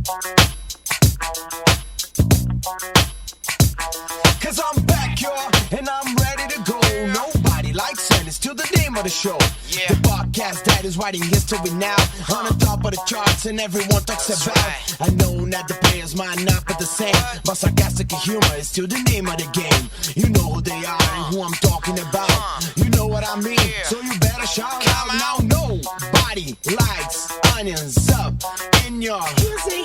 Cause I'm back, y'all, and I'm ready to go. Nobody likes it, it's still the name of the show. Yeah. The podcast that is writing history now. On the top of the charts and everyone talks about. Right. I know that the players might not be the same, but sarcastic humor is still the name of the game. You know who they are and who I'm talking about. You know what I mean, so you better shout out. Now nobody likes onions up in your hizzy.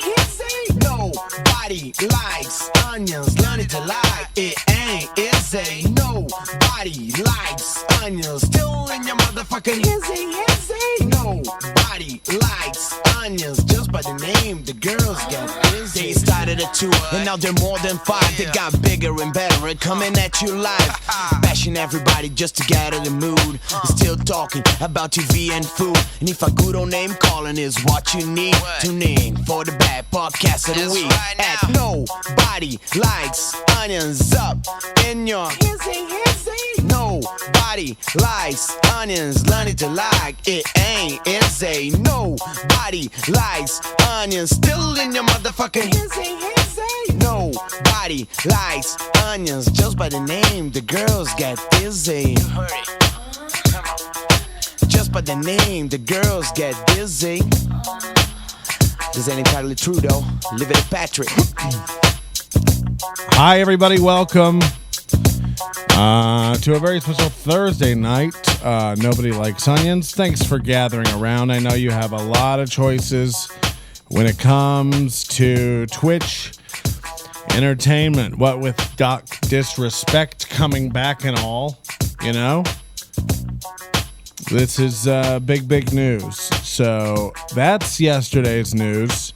Nobody likes onions, learn it to like. It ain't easy. Nobody likes onions, still in your motherfucking hizzy. Nobody likes onions, just by the name, the girls get busy. They started at 2, and now they're more than 5. They got bigger and better, coming at you live. Bashing everybody just to get in the mood. Still talking about TV and food. And if a good old name calling is what you need, tune in for the bad podcast of the week. At Nobody Likes Onions up in your hizzy. Nobody likes onions, learn it to like. It ain't easy. Nobody likes onions, still in your motherfucking hizzy. Nobody likes onions, just by the name, the girls get busy. Just by the name, the girls get busy. This ain't entirely true though. Live it at Patrick. Hi everybody, welcome to a very special Thursday night. Nobody Likes Onions. Thanks for gathering around. I know you have a lot of choices when it comes to Twitch entertainment. What with Doc Disrespect coming back and all, you know? This is big news. So that's yesterday's news.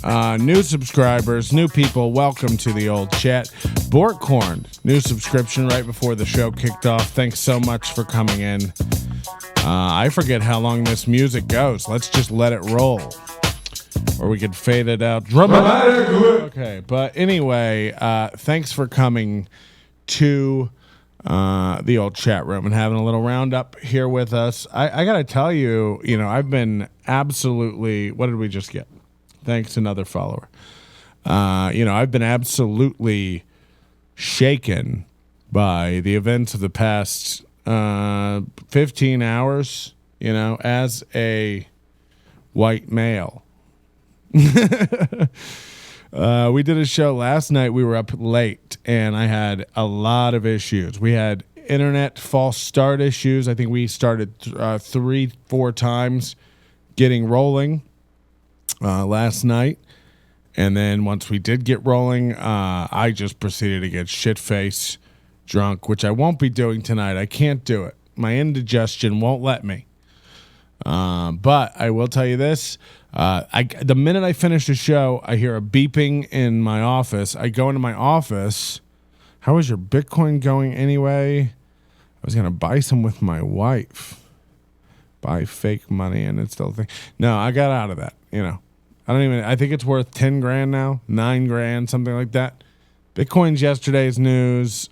New subscribers, new people, welcome to the old chat. Bortcorn, new subscription right before the show kicked off. Thanks so much for coming in. I forget how long this music goes. Let's just let it roll. Or we could fade it out dramatically. Okay, but anyway, thanks for coming to the old chat room and having a little roundup here with us. I got to tell you, I've been absolutely, what did we just get? Thanks, another follower. I've been absolutely shaken by the events of the past 15 hours, as a white male. We did a show last night. We were up late, and I had a lot of issues. We had internet false start issues. I think we started 3-4 times getting rolling last night. And then once we did get rolling, I just proceeded to get shit-faced drunk, which I won't be doing tonight. I can't do it. My indigestion won't let me. But I will tell you this. The minute I finish the show, I hear a beeping in my office. I go into my office. How is your Bitcoin going anyway? I was going to buy some with my wife. Buy fake money and it's still a thing. No, I got out of that, I think it's worth 10 grand now, 9 grand, something like that. Bitcoin's yesterday's news.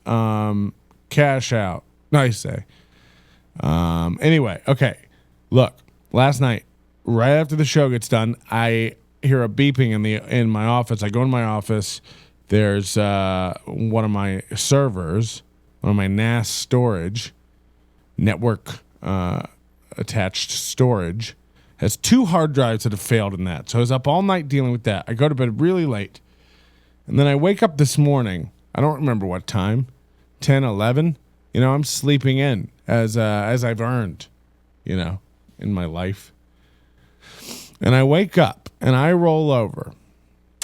Cash out. Nice say. Anyway, okay. Look, last night, right after the show gets done, I hear a beeping in my office. I go in my office. There's one of my servers, one of my NAS storage, network attached storage, has 2 hard drives that have failed in that. So I was up all night dealing with that. I go to bed really late. And then I wake up this morning. I don't remember what time, 10, 11. I'm sleeping in as I've earned, in my life. And I wake up and I roll over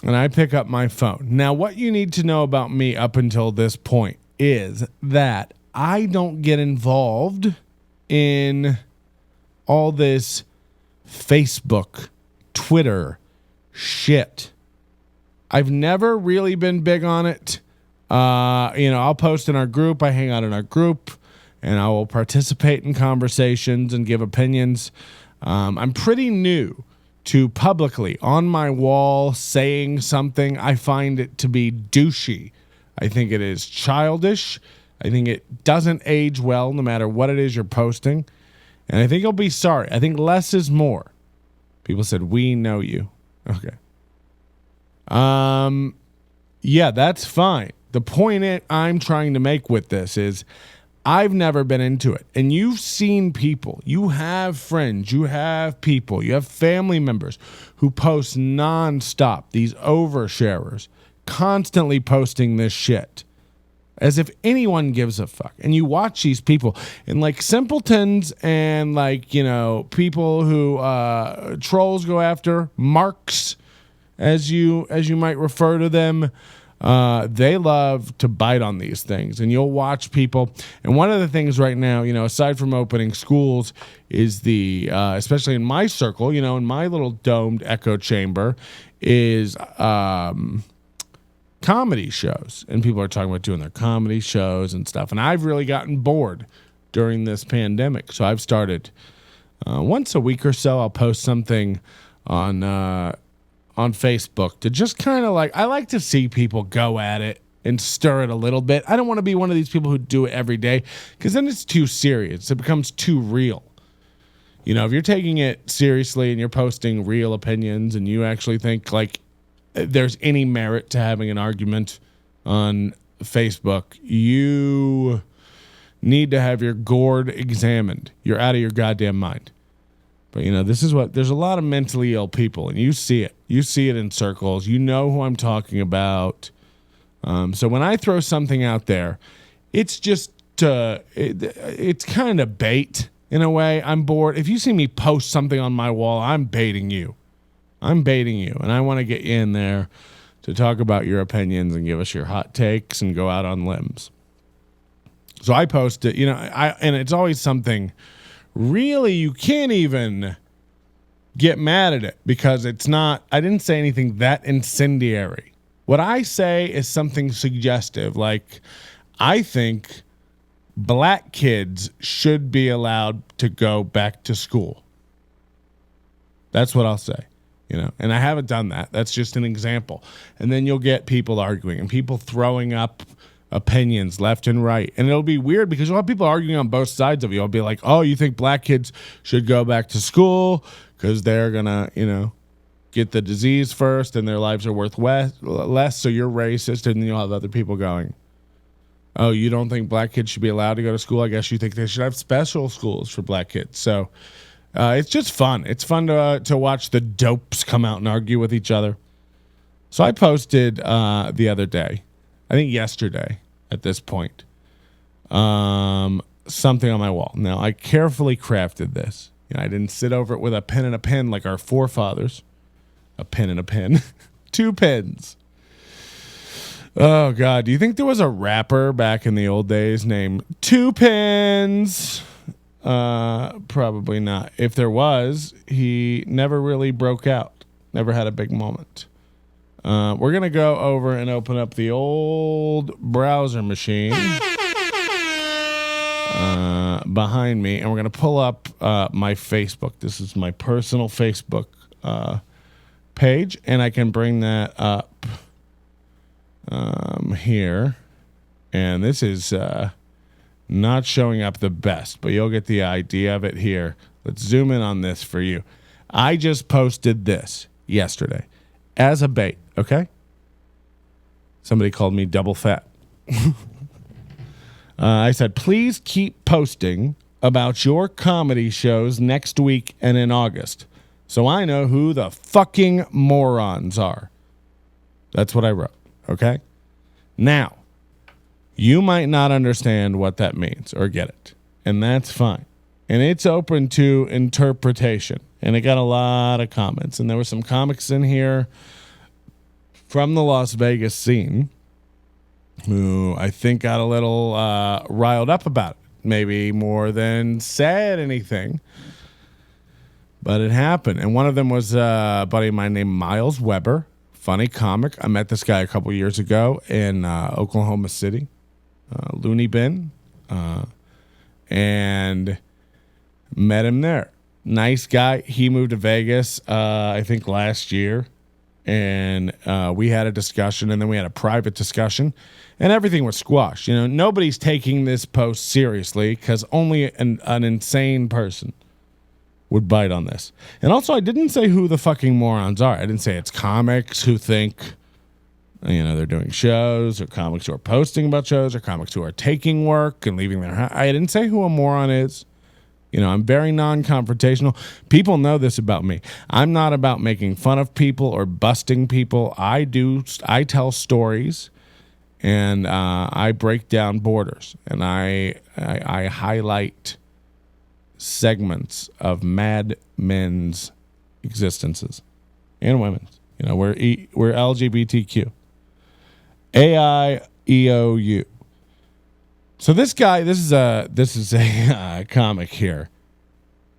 and I pick up my phone. Now, what you need to know about me up until this point is that I don't get involved in all this Facebook, Twitter shit. I've never really been big on it. I'll post in our group. I hang out in our group and I will participate in conversations and give opinions. I'm pretty new to publicly on my wall saying something. I find it to be douchey. I think it is childish. I think it doesn't age well no matter what it is you're posting. And I think you'll be sorry. I think less is more. People said, we know you. Okay. Yeah, that's fine. The point I'm trying to make with this is I've never been into it. And you've seen people, you have friends, you have people, you have family members who post nonstop, these oversharers, constantly posting this shit. As if anyone gives a fuck. And you watch these people and like simpletons and like, you know, people who trolls go after, marks, as you might refer to them. They love to bite on these things, and you'll watch people. And one of the things right now, you know, aside from opening schools, is the especially in my circle, you know, in my little domed echo chamber, is comedy shows, and people are talking about doing their comedy shows and stuff. And I've really gotten bored during this pandemic, so I've started once a week or so. I'll post something on Facebook to just kind of like, I like to see people go at it and stir it a little bit. I don't want to be one of these people who do it every day, because then it's too serious. It becomes too real. You know, if you're taking it seriously and you're posting real opinions and you actually think like there's any merit to having an argument on Facebook, you need to have your gourd examined. You're out of your goddamn mind. But, you know, this is what, there's a lot of mentally ill people, and you see it. You see it in circles. You know who I'm talking about. So when I throw something out there, it's just, it's kind of bait in a way. I'm bored. If you see me post something on my wall, I'm baiting you. I'm baiting you, and I want to get you in there to talk about your opinions and give us your hot takes and go out on limbs. So I post it, you know, and it's always something. Really, you can't even get mad at it because it's not, I didn't say anything that incendiary. What I say is something suggestive, like I think black kids should be allowed to go back to school. That's what I'll say, you know, and I haven't done that. That's just an example. And then you'll get people arguing and people throwing up opinions left and right, and it'll be weird because you'll have people arguing on both sides of you. I'll be like, oh, you think black kids should go back to school because they're gonna, you know, get the disease first and their lives are worth less, so you're racist. And then you'll have other people going, oh, you don't think black kids should be allowed to go to school? I guess you think they should have special schools for black kids. So it's just fun. It's fun to watch the dopes come out and argue with each other. So I posted the other day, I think yesterday at this point, something on my wall. Now, I carefully crafted this. You know, I didn't sit over it with a pen and a pen like our forefathers. A pen and a pen. 2 pens. Oh, God. Do you think there was a rapper back in the old days named 2 Pens? Probably not. If there was, he never really broke out. Never had a big moment. We're going to go over and open up the old browser machine behind me, and we're going to pull up my Facebook. This is my personal Facebook page, and I can bring that up here. And this is not showing up the best, but you'll get the idea of it here. Let's zoom in on this for you. I just posted this yesterday as a bait. Okay. Somebody called me double fat. I said, please keep posting about your comedy shows next week and in August, so I know who the fucking morons are. That's what I wrote. Okay. Now, you might not understand what that means or get it, and that's fine. And it's open to interpretation. And it got a lot of comments, and there were some comics in here from the Las Vegas scene who I think got a little riled up about it. Maybe more than said anything. But it happened. And one of them was a buddy of mine named Miles Weber. Funny comic. I met this guy a couple years ago in Oklahoma City. Looney Bin. And met him there. Nice guy. He moved to Vegas, I think last year. And we had a discussion, and then we had a private discussion, and everything was squashed. You know, nobody's taking this post seriously because only an insane person would bite on this. And also, I didn't say who the fucking morons are. I didn't say it's comics who think You know, they're doing shows, or comics who are posting about shows, or comics who are taking work and leaving their house. I didn't say who a moron is. You know, I'm very non-confrontational. People know this about me. I'm not about making fun of people or busting people. I tell stories, and I break down borders, and I highlight segments of mad men's existences and women's. You know, we're LGBTQ. AIEOU. So this guy, this is a comic here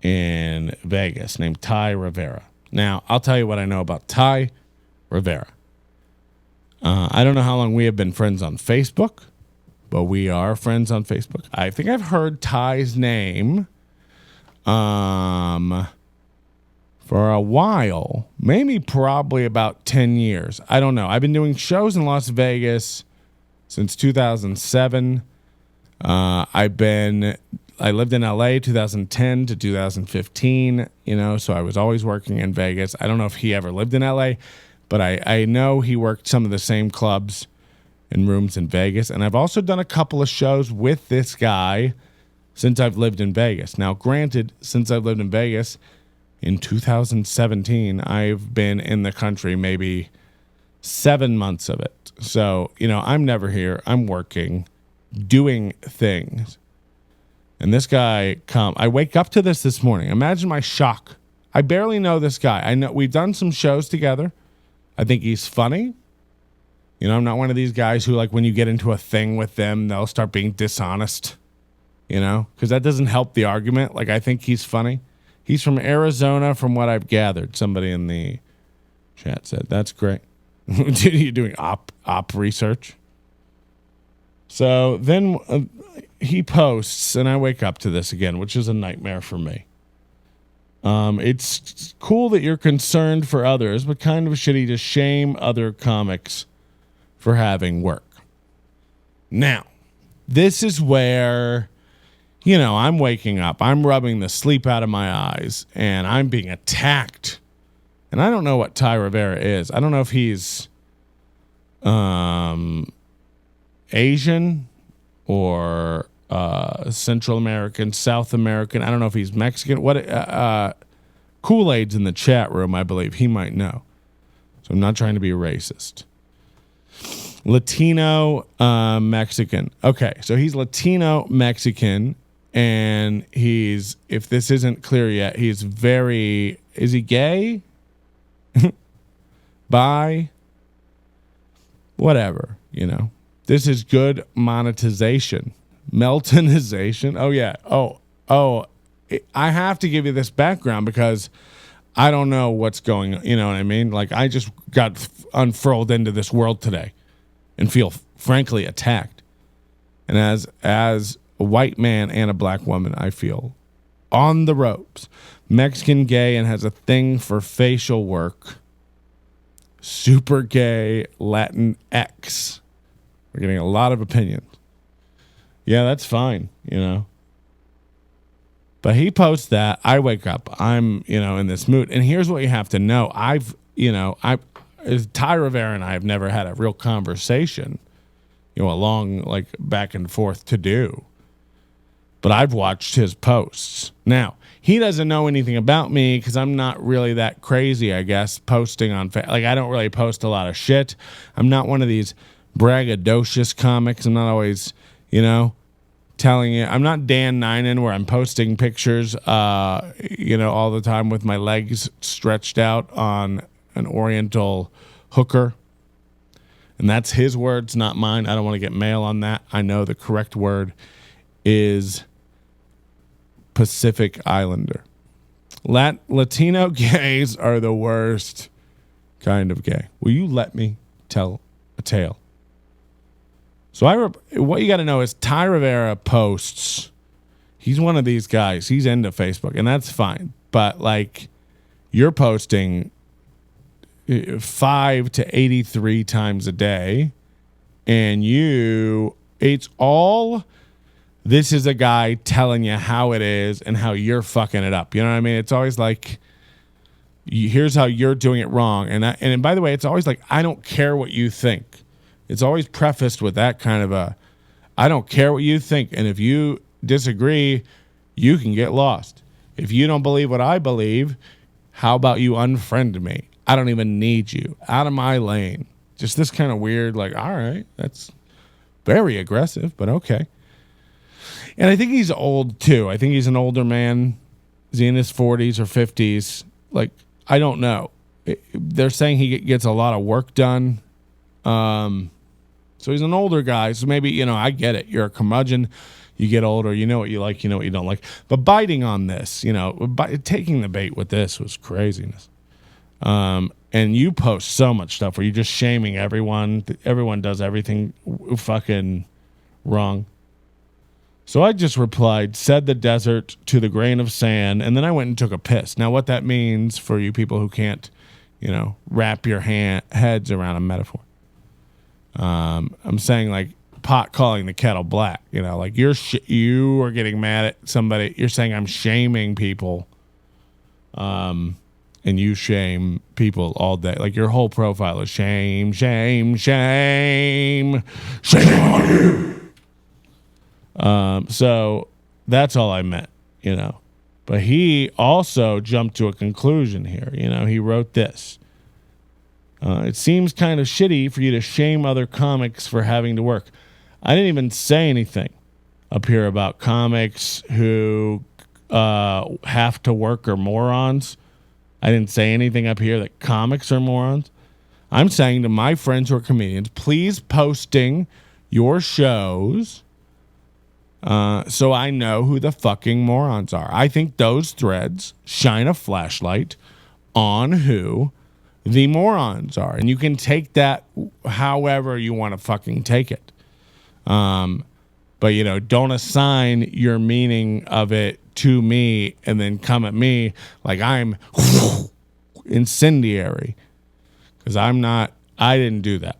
in Vegas named Ty Rivera. Now, I'll tell you what I know about Ty Rivera. I don't know how long we have been friends on Facebook, but we are friends on Facebook. I think I've heard Ty's name for a while, maybe probably about 10 years. I don't know. I've been doing shows in Las Vegas since 2007. I lived in LA 2010 to 2015, you know, so I was always working in Vegas. I don't know if he ever lived in LA, but I know he worked some of the same clubs and rooms in Vegas. And I've also done a couple of shows with this guy since I've lived in Vegas. Now, granted, since I've lived in Vegas in 2017, I've been in the country maybe 7 months of it. So, you know, I'm never here. I'm working, doing things. And this guy I wake up to this morning. Imagine my shock. I barely know this guy. I know we've done some shows together. I think he's funny. You know, I'm not one of these guys who, like, when you get into a thing with them, they'll start being dishonest, you know, because that doesn't help the argument. Like, I think he's funny. He's from Arizona, from what I've gathered. Somebody in the chat said, that's great. You're doing op research. So then he posts, and I wake up to this again, which is a nightmare for me. It's cool that you're concerned for others, but kind of shitty to shame other comics for having work. Now, this is where, you know, I'm waking up, I'm rubbing the sleep out of my eyes, and I'm being attacked. And I don't know what Ty Rivera is. I don't know if he's Asian or Central American, South American. I don't know if he's Mexican. What Kool-Aid's in the chat room, I believe. He might know. So I'm not trying to be racist. Latino Mexican. Okay, so he's Latino Mexican, and he's, if this isn't clear yet, he's very, is he gay? Bi? Whatever, you know. This is good monetization. Meltonization. Oh, yeah. I have to give you this background because I don't know what's going on. You know what I mean? Like, I just got unfurled into this world today and feel, frankly, attacked. And as a white man and a black woman, I feel on the ropes. Mexican gay and has a thing for facial work. Super gay Latin X. We're getting a lot of opinions. Yeah, that's fine, you know. But he posts that. I wake up. I'm, you know, in this mood. And here's what you have to know. Ty Rivera and I have never had a real conversation, you know, a long, like, back and forth to do. But I've watched his posts. Now, he doesn't know anything about me because I'm not really that crazy, I guess, posting on, like, I don't really post a lot of shit. I'm not one of these braggadocious comics. I'm not always, you know, telling you. I'm not Dan Ninen where I'm posting pictures, you know, all the time with my legs stretched out on an oriental hooker. And that's his words, not mine. I don't want to get mail on that. I know the correct word is Pacific Islander. Latino gays are the worst kind of gay. Will you let me tell a tale? So what you got to know is Ty Rivera posts. He's one of these guys. He's into Facebook, and that's fine. But, like, you're posting 5 to 83 times a day, and it's all, this is a guy telling you how it is and how you're fucking it up. You know what I mean? It's always like, Here's how you're doing it wrong. And by the way, it's always like, I don't care what you think. It's always prefaced with that kind of a, I don't care what you think. And if you disagree, you can get lost. If you don't believe what I believe, how about you unfriend me? I don't even need you. Out of my lane. Just this kind of weird, like, all right, that's very aggressive, but okay. And I think he's old too. I think he's an older man. Is he in his 40s or 50s? Like, I don't know. They're saying he gets a lot of work done. So he's an older guy. So maybe, I get it. You're a curmudgeon. You get older. You know what you like. You know what you don't like. But biting on this, taking the bait with this was craziness. And you post so much stuff where you're just shaming everyone. Everyone does everything fucking wrong. So I just replied, said the desert to the grain of sand, and then I went and took a piss. Now, what that means for you people who can't, wrap your heads around a metaphor. I'm saying like pot calling the kettle black. Like you are getting mad at somebody. You're saying I'm shaming people, and you shame people all day. Like your whole profile is shame, shame, shame, shame on you. So that's all I meant, But he also jumped to a conclusion here. He wrote this. It seems kind of shitty for you to shame other comics for having to work. I didn't even say anything up here about comics who have to work or morons. I didn't say anything up here that comics are morons. I'm saying to my friends who are comedians, please posting your shows so I know who the fucking morons are. I think those threads shine a flashlight on who the morons are. And you can take that however you want to fucking take it. But, don't assign your meaning of it to me and then come at me like I'm incendiary. Because I didn't do that.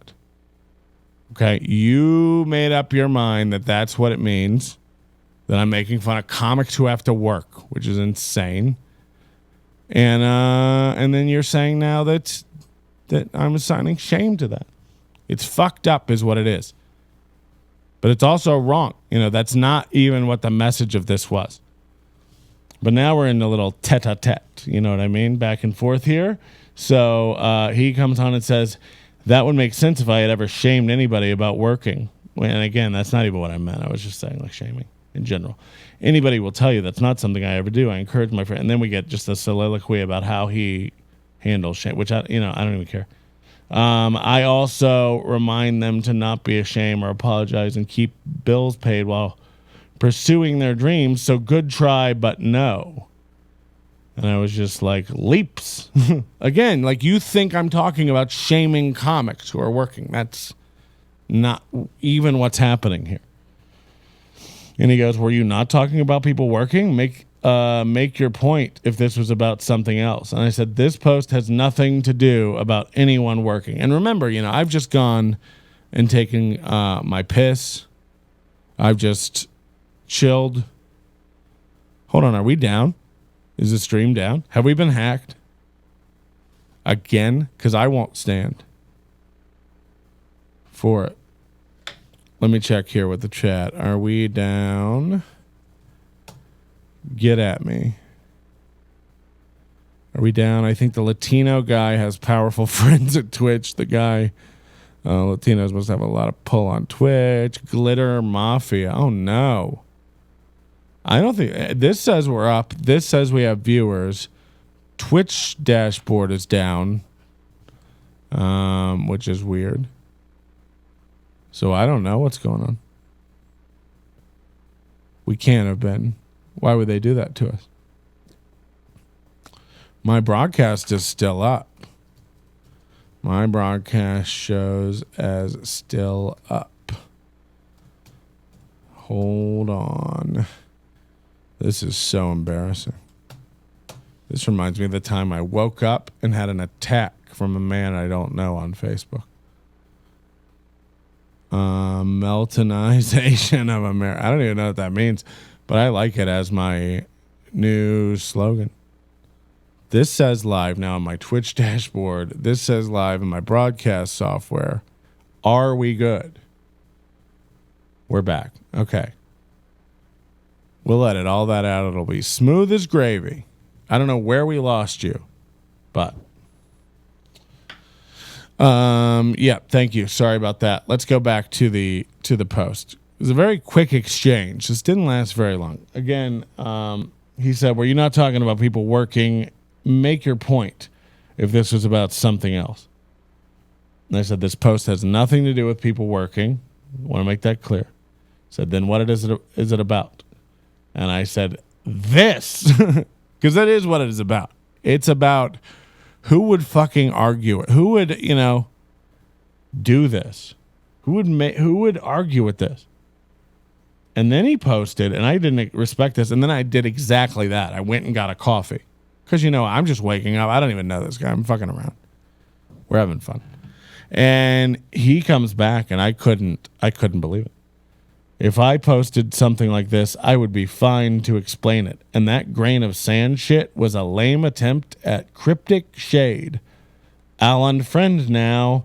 Okay, you made up your mind that that's what it means, that I'm making fun of comics who have to work, which is insane. And then you're saying now that I'm assigning shame to that. It's fucked up is what it is. But it's also wrong. That's not even what the message of this was. But now we're in a little tete-a-tete, you know what I mean? Back and forth here. So he comes on and says, that would make sense if I had ever shamed anybody about working. And again, that's not even what I meant. I was just saying like shaming in general. Anybody will tell you that's not something I ever do. I encourage my friend. And then we get just a soliloquy about how he handles shame, which I don't even care. I also remind them to not be ashamed or apologize and keep bills paid while pursuing their dreams. So good try, but no. And I was just like, leaps. Again, like you think I'm talking about shaming comics who are working. That's not even what's happening here. And he goes, were you not talking about people working? Make your point if this was about something else. And I said, this post has nothing to do about anyone working. And remember, I've just gone and taken my piss. I've just chilled. Hold on, are we down? Is the stream down? Have we been hacked? Again? Because I won't stand for it. Let me check here with the chat. Are we down? Get at me. Are we down? I think the Latino guy has powerful friends at Twitch. The guy, Latinos must have a lot of pull on Twitch. Glitter Mafia. Oh, no. I don't think this says we're up. This says we have viewers. Twitch dashboard is down, which is weird. So I don't know what's going on. We can't have been. Why would they do that to us? My broadcast is still up. My broadcast shows as still up. Hold on. This is so embarrassing. This reminds me of the time I woke up and had an attack from a man I don't know on Facebook. Meltonization of America. I don't even know what that means, but I like it as my new slogan. This says live now on my Twitch dashboard. This says live in my broadcast software. Are we good? We're back. Okay. We'll edit all that out. It'll be smooth as gravy. I don't know where we lost you, but yeah, thank you. Sorry about that. Let's go back to the post. It was a very quick exchange. This didn't last very long. Again, he said, "Well, you're not talking about people working. Make your point if this was about something else." And I said, "This post has nothing to do with people working. I want to make that clear." Said, "Then what is it about?" And I said, "This," because that is what it is about. It's about who would fucking argue it. Who would, do this? Who would argue with this? And then he posted, and I didn't respect this, and then I did exactly that. I went and got a coffee. Because, I'm just waking up. I don't even know this guy. I'm fucking around. We're having fun. And he comes back, and I couldn't believe it. If I posted something like this, I would be fine to explain it. And that grain of sand shit was a lame attempt at Cryptic Shade. I'll unfriend now.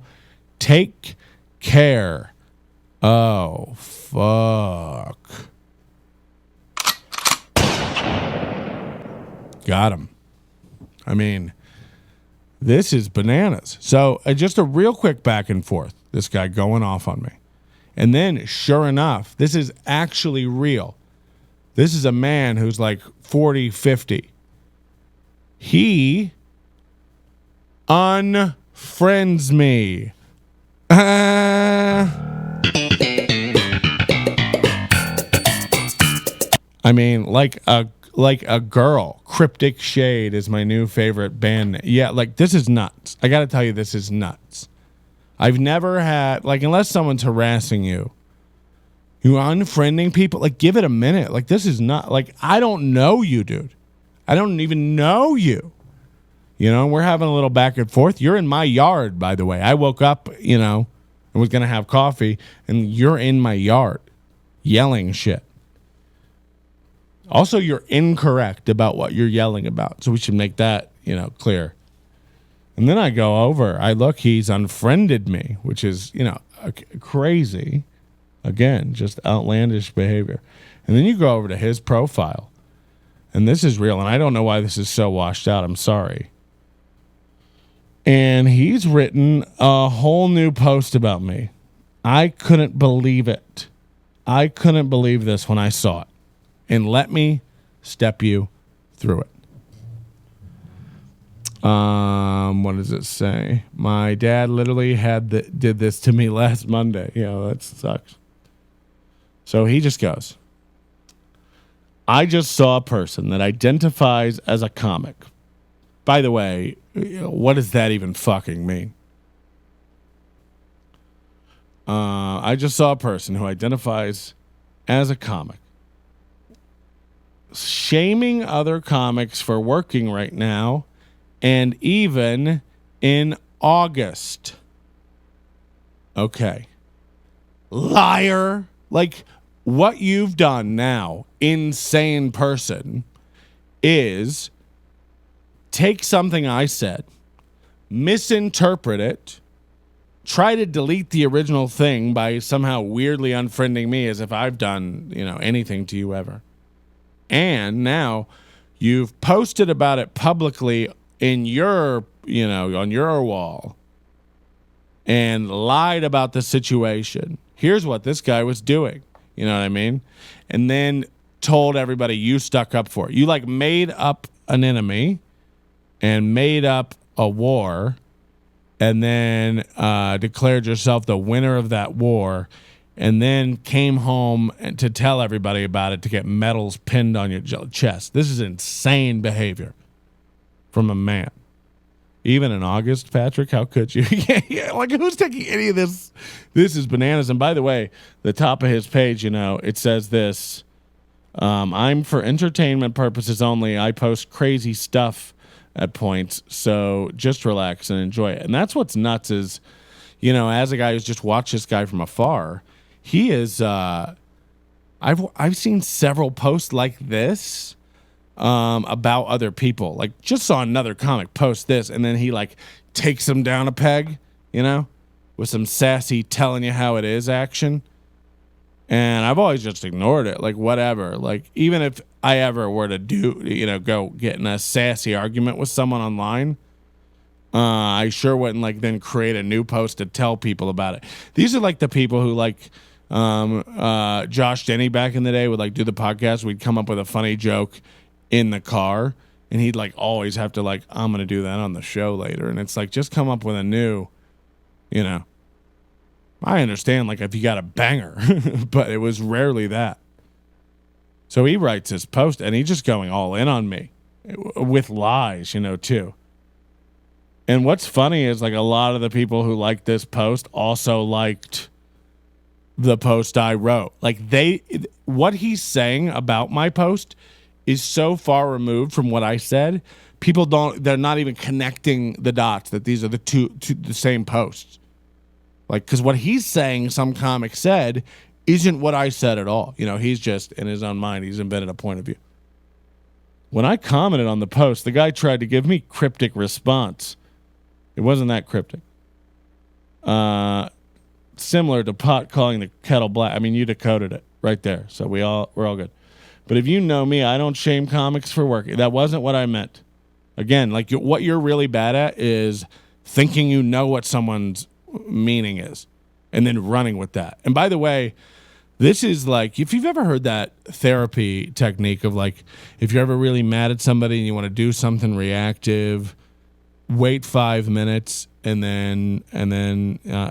Take care. Oh, fuck. Got him. I mean, this is bananas. So just a real quick back and forth. This guy going off on me. And then, sure enough, this is actually real. This is a man who's like 40, 50. He unfriends me. I mean, like a girl. Cryptic Shade is my new favorite band. Yeah, this is nuts. I got to tell you, this is nuts. I've never had, unless someone's harassing you, unfriending people, give it a minute. This is not, I don't know you, dude. I don't even know you. We're having a little back and forth. You're in my yard, by the way. I woke up, and was going to have coffee, and you're in my yard yelling shit. Also, you're incorrect about what you're yelling about. So we should make that, clear. And then I go over. I look, he's unfriended me, which is, crazy. Again, just outlandish behavior. And then you go over to his profile. And this is real. And I don't know why this is so washed out. I'm sorry. And he's written a whole new post about me. I couldn't believe it. I couldn't believe this when I saw it. And let me step you through it. What does it say? My dad literally did this to me last Monday. That sucks. So he just goes, "I just saw a person that identifies as a comic." By the way, what does that even fucking mean? I just saw a person who identifies as a comic shaming other comics for working right now, and even in August. Okay. Liar. What you've done now, insane person, is take something I said, misinterpret it, try to delete the original thing by somehow weirdly unfriending me as if I've done, anything to you ever. And now you've posted about it publicly in your, on your wall and lied about the situation. Here's what this guy was doing. You know what I mean? And then told everybody you stuck up for it. You made up an enemy and made up a war and then declared yourself the winner of that war. And then came home to tell everybody about it to get medals pinned on your chest. This is insane behavior from a man. Even in August, Patrick, how could you? Yeah, who's taking any of this? This is bananas. And by the way, the top of his page, it says this. I'm for entertainment purposes only. I post crazy stuff at points. So just relax and enjoy it. And that's what's nuts is, as a guy who's just watched this guy from afar, he is, I've seen several posts like this about other people. Like, just saw another comic post this, and then he like takes him down a peg, you know, with some sassy telling you how it is action. And I've always just ignored it. Like, whatever. Like, even if I ever were to go get in a sassy argument with someone online, I sure wouldn't like then create a new post to tell people about it. These are like the people who like Josh Denny back in the day would like do the podcast. We'd come up with a funny joke in the car, and he'd like always have to like, I'm going to do that on the show later. And it's like, just come up with a new, you know. I understand, like, if you got a banger, but it was rarely that. So he writes this post, and he's just going all in on me with lies, you know, too. And what's funny is, like, a lot of the people who liked this post also liked the post I wrote. Like, what he's saying about my post is so far removed from what I said, they're not even connecting the dots that these are the same posts. Like, because what he's saying, some comic said, isn't what I said at all. You know, he's just, in his own mind, he's invented a point of view. When I commented on the post, the guy tried to give me cryptic response. It wasn't that cryptic. Similar to pot calling the kettle black. I mean, you decoded it right there. So we're all good. But if you know me, I don't shame comics for working. That wasn't what I meant. Again, like, what you're really bad at is thinking you know what someone's meaning is and then running with that. And by the way, this is like, if you've ever heard that therapy technique of like, if you're ever really mad at somebody and you want to do something reactive, wait 5 minutes and then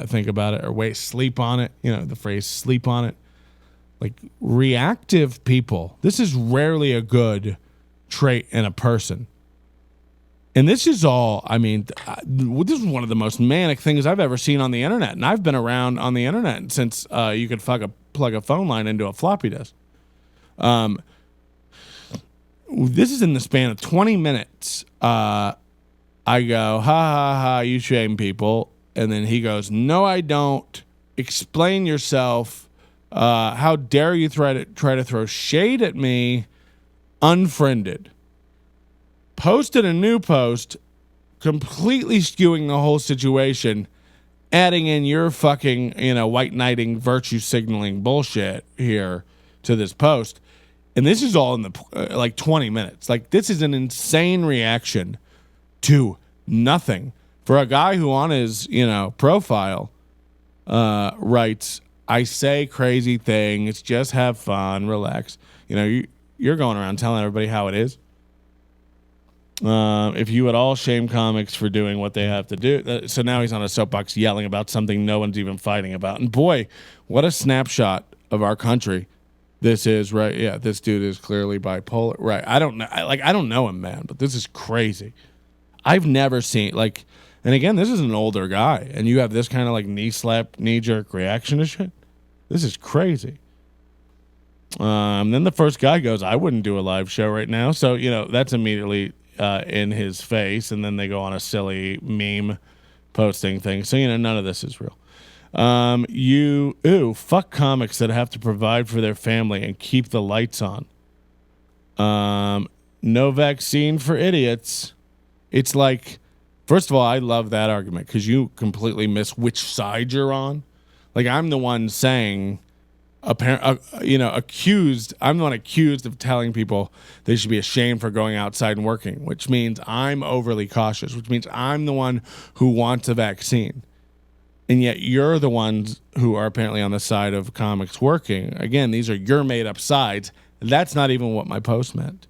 think about it, or sleep on it. You know, the phrase sleep on it. Like, reactive people, this is rarely a good trait in a person. And this is all, I mean, this is one of the most manic things I've ever seen on the internet. And I've been around on the internet since you could plug a phone line into a floppy disk. This is in the span of 20 minutes. I go, ha, ha, ha, you shame people. And then he goes, no, I don't. Explain yourself. How dare you try to throw shade at me? Unfriended. Posted a new post, completely skewing the whole situation, adding in your fucking, white knighting, virtue signaling bullshit here to this post. And this is all in the 20 minutes. Like, this is an insane reaction to nothing for a guy who on his, profile writes, I say crazy things, just have fun, relax. You're going around telling everybody how it is. If you at all shame comics for doing what they have to do. So now he's on a soapbox yelling about something no one's even fighting about. And boy, what a snapshot of our country this is, right? Yeah, this dude is clearly bipolar. Right. I don't know. I don't know him, man, but this is crazy. I've never seen, and again, this is an older guy, and you have this kind of knee slap, knee jerk reaction to shit. This is crazy. Then the first guy goes, I wouldn't do a live show right now. So, that's immediately in his face, and then they go on a silly meme posting thing. So, none of this is real. Fuck comics that have to provide for their family and keep the lights on. No vaccine for idiots. It's like, first of all, I love that argument because you completely miss which side you're on. Like, I'm the one saying, accused. I'm the one accused of telling people they should be ashamed for going outside and working, which means I'm overly cautious, which means I'm the one who wants a vaccine. And yet you're the ones who are apparently on the side of comics working. Again, these are your made up sides. That's not even what my post meant.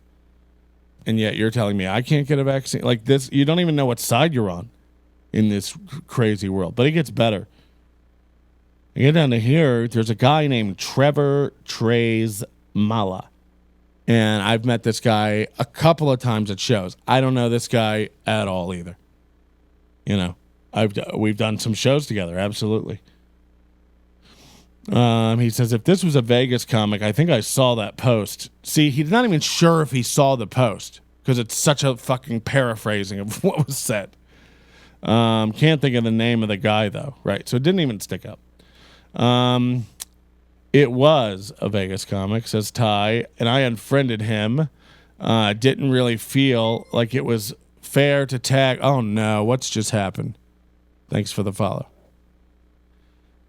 And yet you're telling me I can't get a vaccine. Like this, you don't even know what side you're on in this crazy world. But it gets better. You get down to here, there's a guy named Trevor Trays Mala. And I've met this guy a couple of times at shows. I don't know this guy at all either. We've done some shows together, absolutely. He says, if this was a Vegas comic, I think I saw that post. See, he's not even sure if he saw the post because it's such a fucking paraphrasing of what was said. Can't think of the name of the guy, though. Right, so it didn't even stick up. It was a Vegas comic, says Ty, and I unfriended him. Didn't really feel like it was fair to tag. Oh no, what's just happened? Thanks for the follow.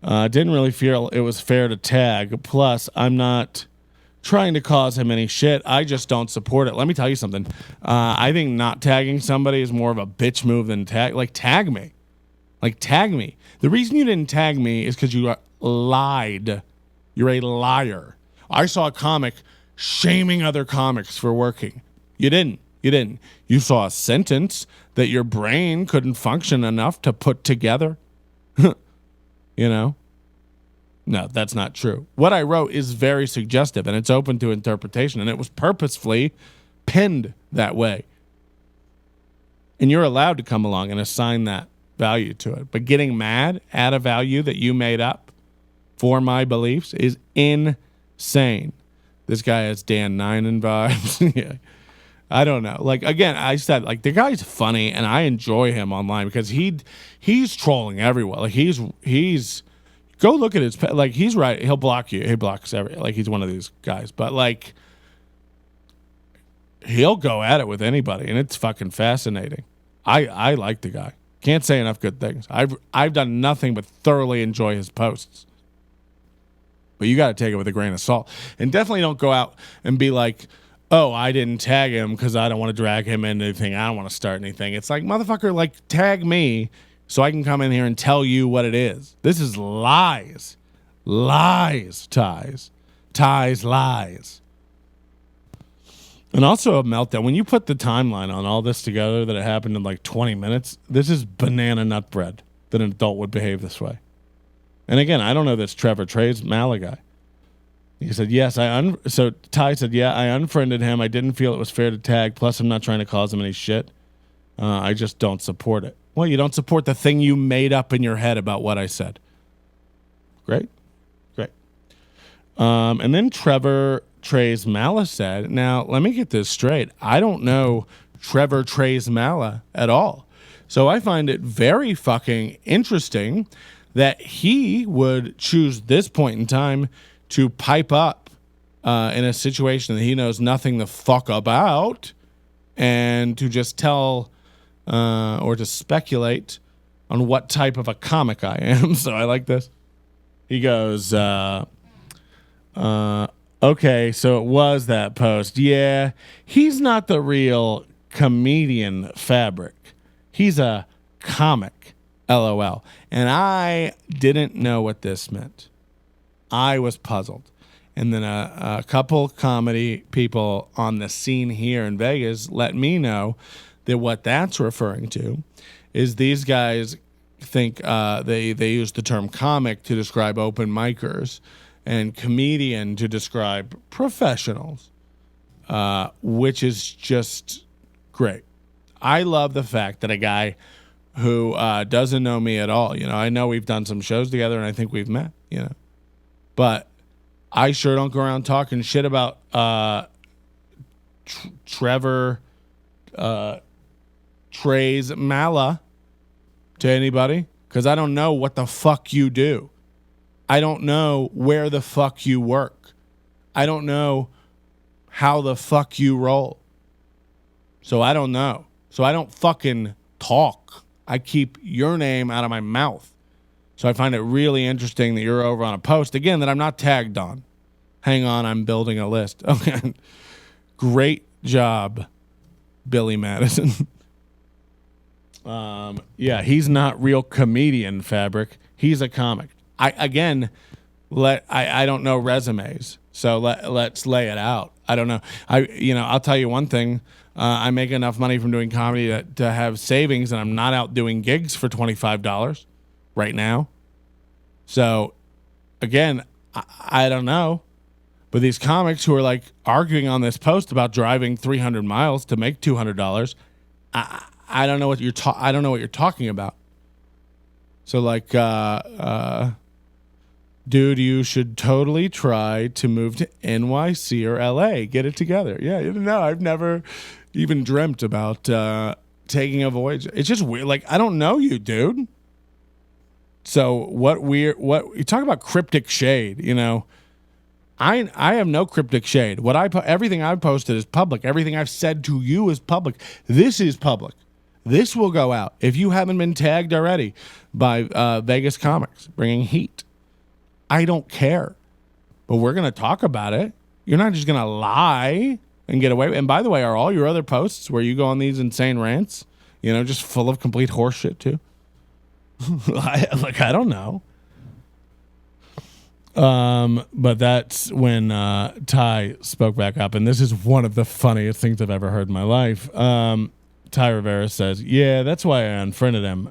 Didn't really feel it was fair to tag. Plus, I'm not trying to cause him any shit. I just don't support it. Let me tell you something. I think not tagging somebody is more of a bitch move than tag. Like, tag me. Like, tag me. The reason you didn't tag me is because you lied. You're a liar. I saw a comic shaming other comics for working. You didn't. You didn't. You saw a sentence that your brain couldn't function enough to put together. You know? No, that's not true. What I wrote is very suggestive, and it's open to interpretation, and it was purposefully pinned that way. And you're allowed to come along and assign that value to it. But getting mad at a value that you made up for my beliefs is insane. This guy has Dan Ninen vibes. Yeah. I don't know. Like, again, I said, like, the guy's funny, and I enjoy him online because he's trolling everyone. Like, he's go look at his, like, he's right. He'll block you. He blocks like, he's one of these guys. But, like, he'll go at it with anybody, and it's fucking fascinating. I like the guy. Can't say enough good things. I've done nothing but thoroughly enjoy his posts. But you got to take it with a grain of salt. And definitely don't go out and be like, oh, I didn't tag him because I don't want to drag him into anything. I don't want to start anything. It's like, motherfucker, like, tag me so I can come in here and tell you what it is. This is lies. Lies, Ties. Ties, lies. And also a meltdown. When you put the timeline on all this together that it happened in like 20 minutes, this is banana nut bread that an adult would behave this way. And again, I don't know this Trevor Trey's Mala guy. He said, yes, so Ty said, yeah, I unfriended him. I didn't feel it was fair to tag. Plus, I'm not trying to cause him any shit. I just don't support it. Well, you don't support the thing you made up in your head about what I said. Great. Great. And then Trevor Trey's Mala said, now, let me get this straight. I don't know Trevor Trey's Mala at all. So I find it very fucking interesting that he would choose this point in time to pipe up in a situation that he knows nothing the fuck about and to just tell or to speculate on what type of a comic I am. So I like this. He goes, okay, so it was that post. Yeah, he's not the real comedian Fabric. He's a comic, LOL. And I didn't know what this meant. I was puzzled. And then a couple comedy people on the scene here in Vegas let me know that what that's referring to is these guys think they use the term comic to describe open micers and comedian to describe professionals, which is just great. I love the fact that a guy who doesn't know me at all, I know we've done some shows together and I think we've met, but I sure don't go around talking shit about Trevor Trey's Mala to anybody because I don't know what the fuck you do. I don't know where the fuck you work. I don't know how the fuck you roll. So I don't know. So I don't fucking talk. I keep your name out of my mouth. So I find it really interesting that you're over on a post, again, that I'm not tagged on. Hang on, I'm building a list. Okay. Great job, Billy Madison. Yeah, he's not real comedian Fabric. He's a comic. I don't know resumes, so let's lay it out. I don't know. I'll tell you one thing. I make enough money from doing comedy to have savings, and I'm not out doing gigs for $25 right now. So, again, I don't know. But these comics who are like arguing on this post about driving 300 miles to make $200, I don't know what I don't know what you're talking about. So, like, dude, you should totally try to move to NYC or LA. Get it together. Yeah, no, I've never even dreamt about taking a voyage. It's just weird. Like, I don't know you, dude. So what you talk about Cryptic Shade, I have no cryptic shade. Everything I've posted is public. Everything I've said to you is public. This is public. This will go out if you haven't been tagged already by Vegas Comics bringing heat. I don't care, but we're gonna talk about it. You're not just gonna lie and get away. And by the way, are all your other posts where you go on these insane rants, just full of complete horseshit too? I don't know. But that's when Ty spoke back up, and this is one of the funniest things I've ever heard in my life. Ty Rivera says, "Yeah, that's why I unfriended him,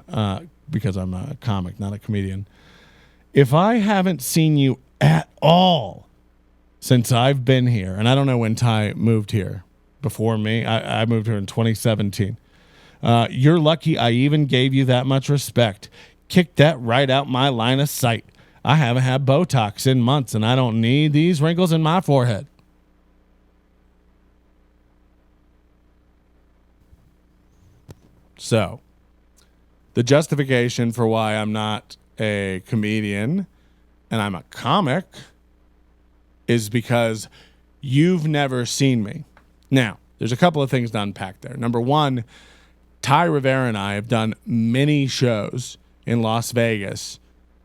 because I'm a comic, not a comedian. If I haven't seen you at all since I've been here," and I don't know when Ty moved here before me. I moved here in 2017. "You're lucky I even gave you that much respect. Kicked that right out my line of sight. I haven't had Botox in months, and I don't need these wrinkles in my forehead." So, the justification for why I'm not a comedian and I'm a comic is because you've never seen me. Now, there's a couple of things to unpack there. Number one, Ty Rivera and I have done many shows in Las Vegas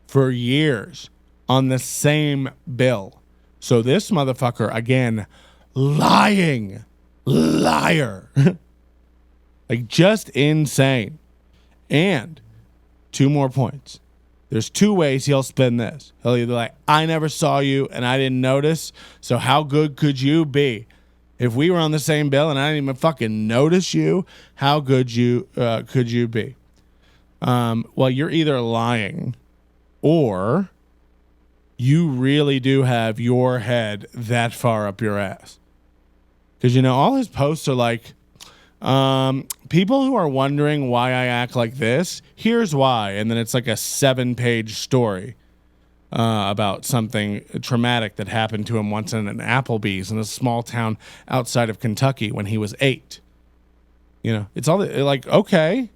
for years on the same bill. So this motherfucker, again, lying, liar, like just insane. And 2 more points. There's 2 ways he'll spin this. He'll either like, "I never saw you and I didn't notice, so how good could you be? If we were on the same bill and I didn't even fucking notice you, how good could you be?" Well, you're either lying or you really do have your head that far up your ass. Because, all his posts are like, people who are wondering why I act like this, here's why. And then it's like a 7-page story about something traumatic that happened to him once in an Applebee's in a small town outside of Kentucky when he was 8. It's all like, okay.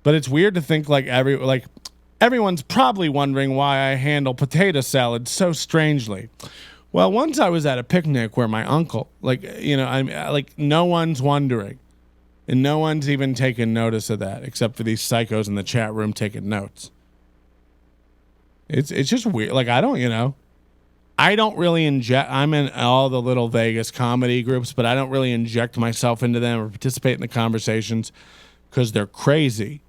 But it's weird to think like everyone's probably wondering why I handle potato salad so strangely. Well, once I was at a picnic where my uncle, no one's wondering. And no one's even taking notice of that except for these psychos in the chat room taking notes. It's just weird. Like, I don't really inject. I'm in all the little Vegas comedy groups, but I don't really inject myself into them or participate in the conversations because they're crazy.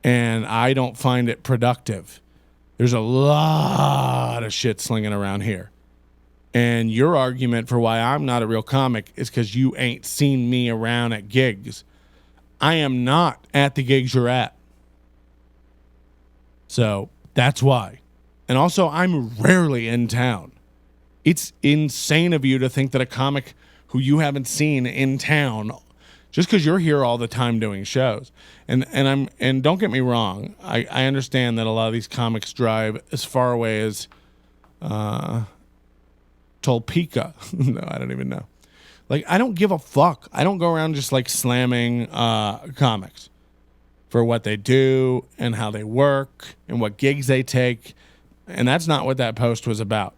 And I don't find it productive. There's a lot of shit slinging around here. And your argument for why I'm not a real comic is because you ain't seen me around at gigs. I am not at the gigs you're at. So that's why. And also, I'm rarely in town. It's insane of you to think that a comic who you haven't seen in town, just because you're here all the time doing shows. And don't get me wrong, I understand that a lot of these comics drive as far away as Topeka. No, I don't even know. Like, I don't give a fuck. I don't go around just like slamming comics for what they do and how they work and what gigs they take. And that's not what that post was about.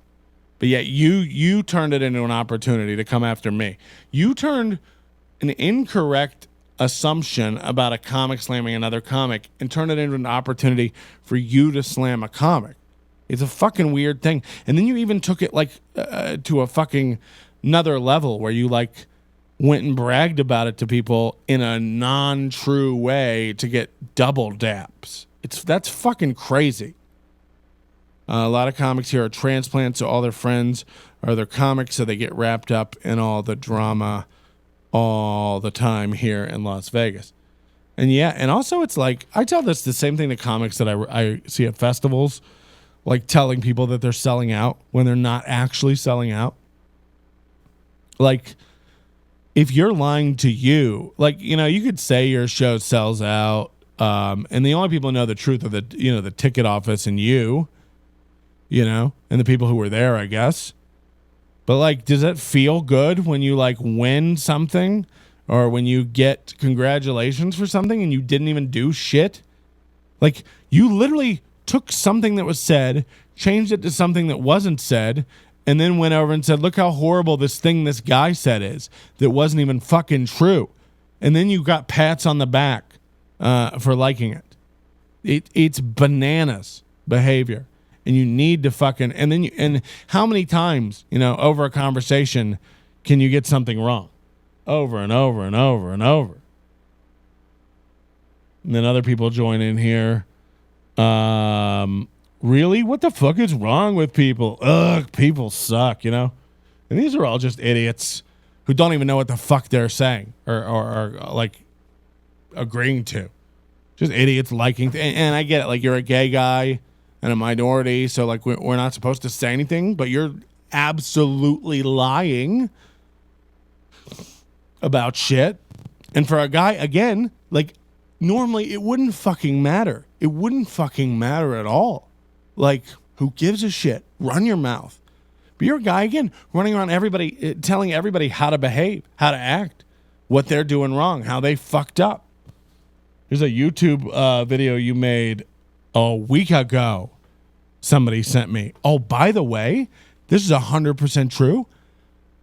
But yet you turned it into an opportunity to come after me. You turned an incorrect assumption about a comic slamming another comic and turned it into an opportunity for you to slam a comic. It's a fucking weird thing. And then you even took it like to a fucking another level where you like went and bragged about it to people in a non-true way to get double daps. That's fucking crazy. A lot of comics here are transplants, so all their friends are their comics, so they get wrapped up in all the drama all the time here in Las Vegas. And yeah, and also it's like, I tell the same thing to comics that I see at festivals, like telling people that they're selling out when they're not actually selling out. Like, if you're lying to you, like, you could say your show sells out, and the only people who know the truth are the ticket office and you, and the people who were there, I guess. But like, does it feel good when you like win something or when you get congratulations for something and you didn't even do shit? Like, you literally took something that was said, changed it to something that wasn't said, and then went over and said, look how horrible this thing this guy said is that wasn't even fucking true. And then you got pats on the back for liking it. It's bananas behavior. And you need to fucking, and how many times, over a conversation can you get something wrong? Over and over and over and over. And then other people join in here. Really? What the fuck is wrong with people? Ugh, people suck, And these are all just idiots who don't even know what the fuck they're saying or like agreeing to. Just idiots liking. And I get it. Like, you're a gay guy and a minority, so like we're not supposed to say anything, but you're absolutely lying about shit. And for a guy, again, like, normally it wouldn't fucking matter. It wouldn't fucking matter at all. Like, who gives a shit? Run your mouth. But you're a guy, again, running around everybody, telling everybody how to behave, how to act, what they're doing wrong, how they fucked up. There's a YouTube video you made a week ago. Somebody sent me. Oh, by the way, this is 100% true.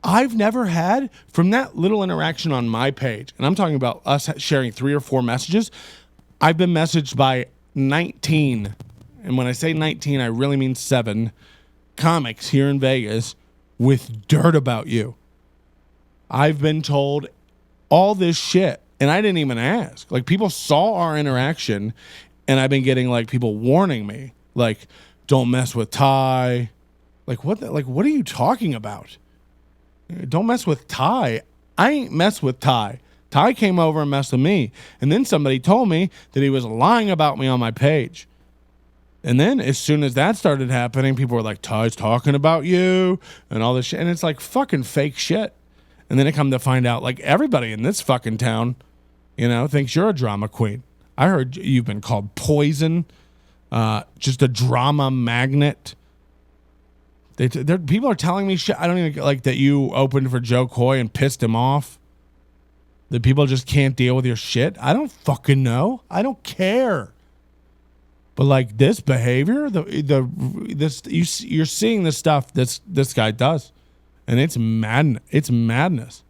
I've never had, from that little interaction on my page, and I'm talking about us sharing 3 or 4 messages, I've been messaged by 19, and when I say 19, I really mean 7 comics here in Vegas with dirt about you. I've been told all this shit, and I didn't even ask. Like, people saw our interaction, and I've been getting, like, people warning me, like, don't mess with Ty. Like, what are you talking about? Don't mess with Ty. I ain't mess with Ty. Ty came over and messed with me. And then somebody told me that he was lying about me on my page. And then as soon as that started happening, people were like, Ty's talking about you and all this shit. And it's like fucking fake shit. And then it come to find out, like, everybody in this fucking town, thinks you're a drama queen. I heard you've been called poison. Just a drama magnet. People are telling me shit. I don't even like that you opened for Joe Coy and pissed him off. That people just can't deal with your shit. I don't fucking know. I don't care. But like this behavior, you're seeing the stuff this guy does, and it's madness. It's madness.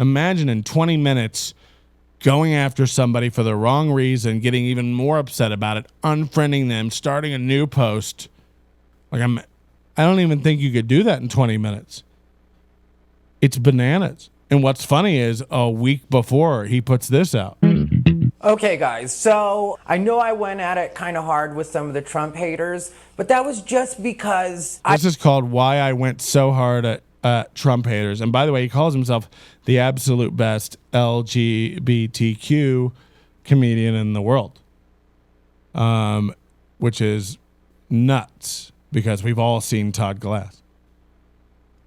Imagine in 20 minutes. Going after somebody for the wrong reason, getting even more upset about it, unfriending them, starting a new post. Like, I don't even think you could do that in 20 minutes. It's bananas. And what's funny is a week before he puts this out. Okay, guys, so I know I went at it kind of hard with some of the Trump haters, but that was just because This is called Why I Went So Hard at Trump haters. And by the way, he calls himself the absolute best LGBTQ comedian in the world, which is nuts because we've all seen Todd Glass.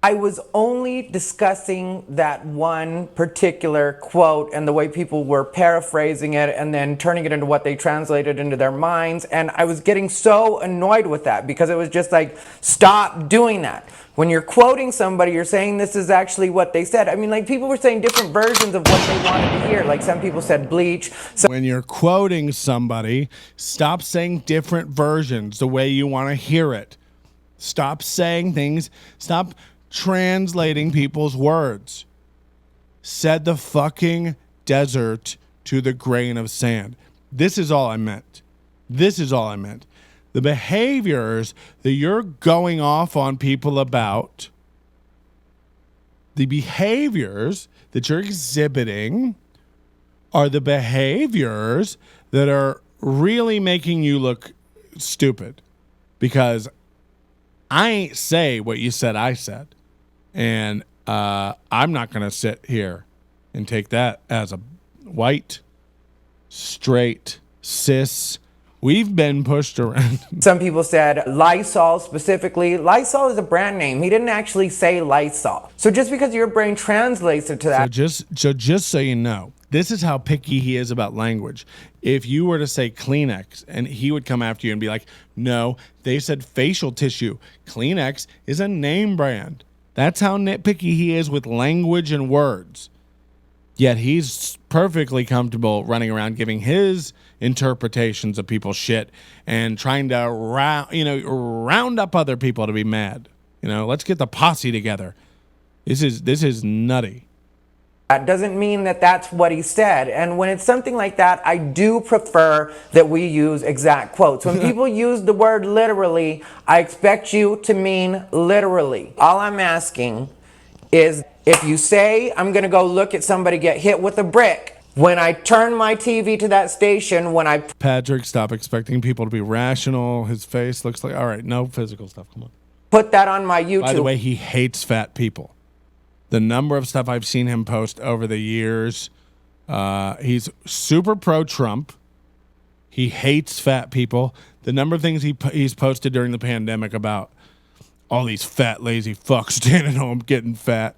I was only discussing that one particular quote and the way people were paraphrasing it and then turning it into what they translated into their minds. And I was getting so annoyed with that because it was just like, stop doing that. When you're quoting somebody, you're saying this is actually what they said. I mean, like, people were saying different versions of what they wanted to hear. Like, some people said bleach. When you're quoting somebody, stop saying different versions the way you want to hear it. Stop saying things. Stop translating people's words. Said the fucking desert to the grain of sand. This is all I meant. This is all I meant. The behaviors that you're going off on people about, the behaviors that you're exhibiting are the behaviors that are really making you look stupid. Because I ain't say what you said I said. And I'm not going to sit here and take that as a white, straight, cis. We've been pushed around. Some people said Lysol specifically. Lysol is a brand name. He didn't actually say Lysol. So just because your brain translates it to that. So just so you know, this is how picky he is about language. If you were to say Kleenex, and he would come after you and be like, no, they said facial tissue. Kleenex is a name brand. That's how nitpicky he is with language and words. Yet he's perfectly comfortable running around giving his interpretations of people's shit and trying to round up other people to be mad. You know, let's get the posse together. This is nutty. That doesn't mean that that's what he said. And when it's something like that, I do prefer that we use exact quotes. When people use the word literally, I expect you to mean literally. All I'm asking is if you say I'm going to go look at somebody get hit with a brick, when I turn my TV to that station, when I Patrick, stop expecting people to be rational. His face looks like, all right, no physical stuff. Come on. put that on my YouTube. By the way, he hates fat people. The number of stuff I've seen him post over the years, he's super pro-Trump. He hates fat people. The number of things he's posted during the pandemic about all these fat, lazy fucks standing home getting fat.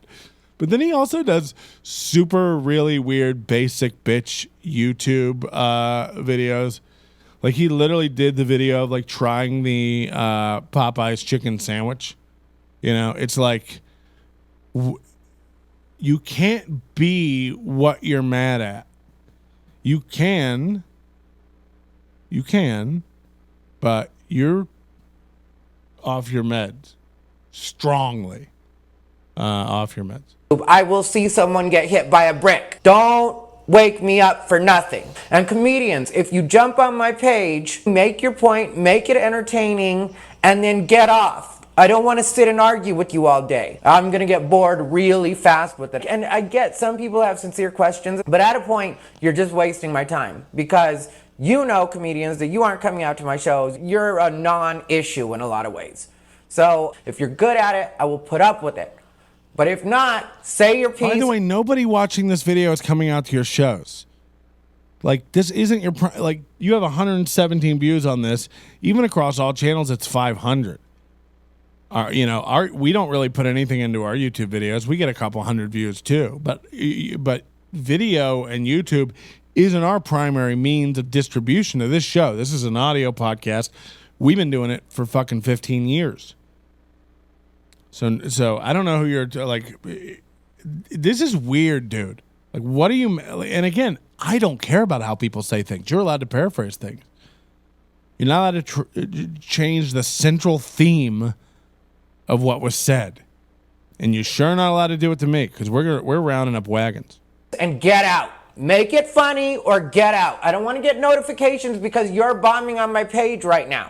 But then he also does super, really weird, basic bitch YouTube videos. Like he literally did the video of like trying the Popeye's chicken sandwich. You know, it's like... you can't be what you're mad at. You can, but you're off your meds. Strongly off your meds. I will see someone get hit by a brick. Don't wake me up for nothing. And comedians, if you jump on my page, make your point, make it entertaining, and then get off. I don't want to sit and argue with you all day. I'm going to get bored really fast with it. And I get some people have sincere questions, but at a point, you're just wasting my time because you know, comedians, that you aren't coming out to my shows. You're a non-issue in a lot of ways. So if you're good at it, I will put up with it. But if not, say your piece. By the way, nobody watching this video is coming out to your shows. Like, this isn't your... like, you have 117 views on this. Even across all channels, it's 500. We don't really put anything into our YouTube videos. We get a couple hundred views too, but video and YouTube isn't our primary means of distribution of this show. This is an audio podcast. We've been doing it for fucking 15 years. So I don't know who you're like. This is weird, dude. Like, what do you? And again, I don't care about how people say things. You're allowed to paraphrase things. You're not allowed to change the central theme of what was said, and you're sure not allowed to do it to me because we're rounding up wagons. And get out. Make it funny or get out. I don't want to get notifications because you're bombing on my page right now.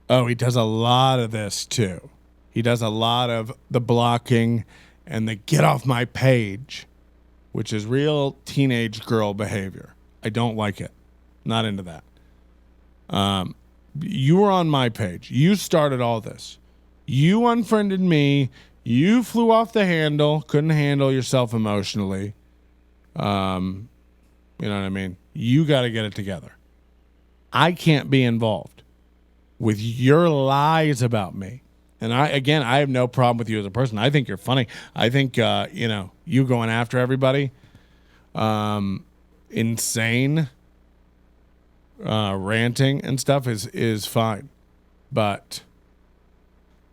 Oh, he does a lot of this too. He does a lot of the blocking and the get off my page, which is real teenage girl behavior. I don't like it. Not into that. You were on my page. You started all this. You unfriended me. You flew off the handle. Couldn't handle yourself emotionally. You know what I mean? You got to get it together. I can't be involved with your lies about me. And I have no problem with you as a person. I think you're funny. I think, you going after everybody, insane, ranting and stuff is fine. But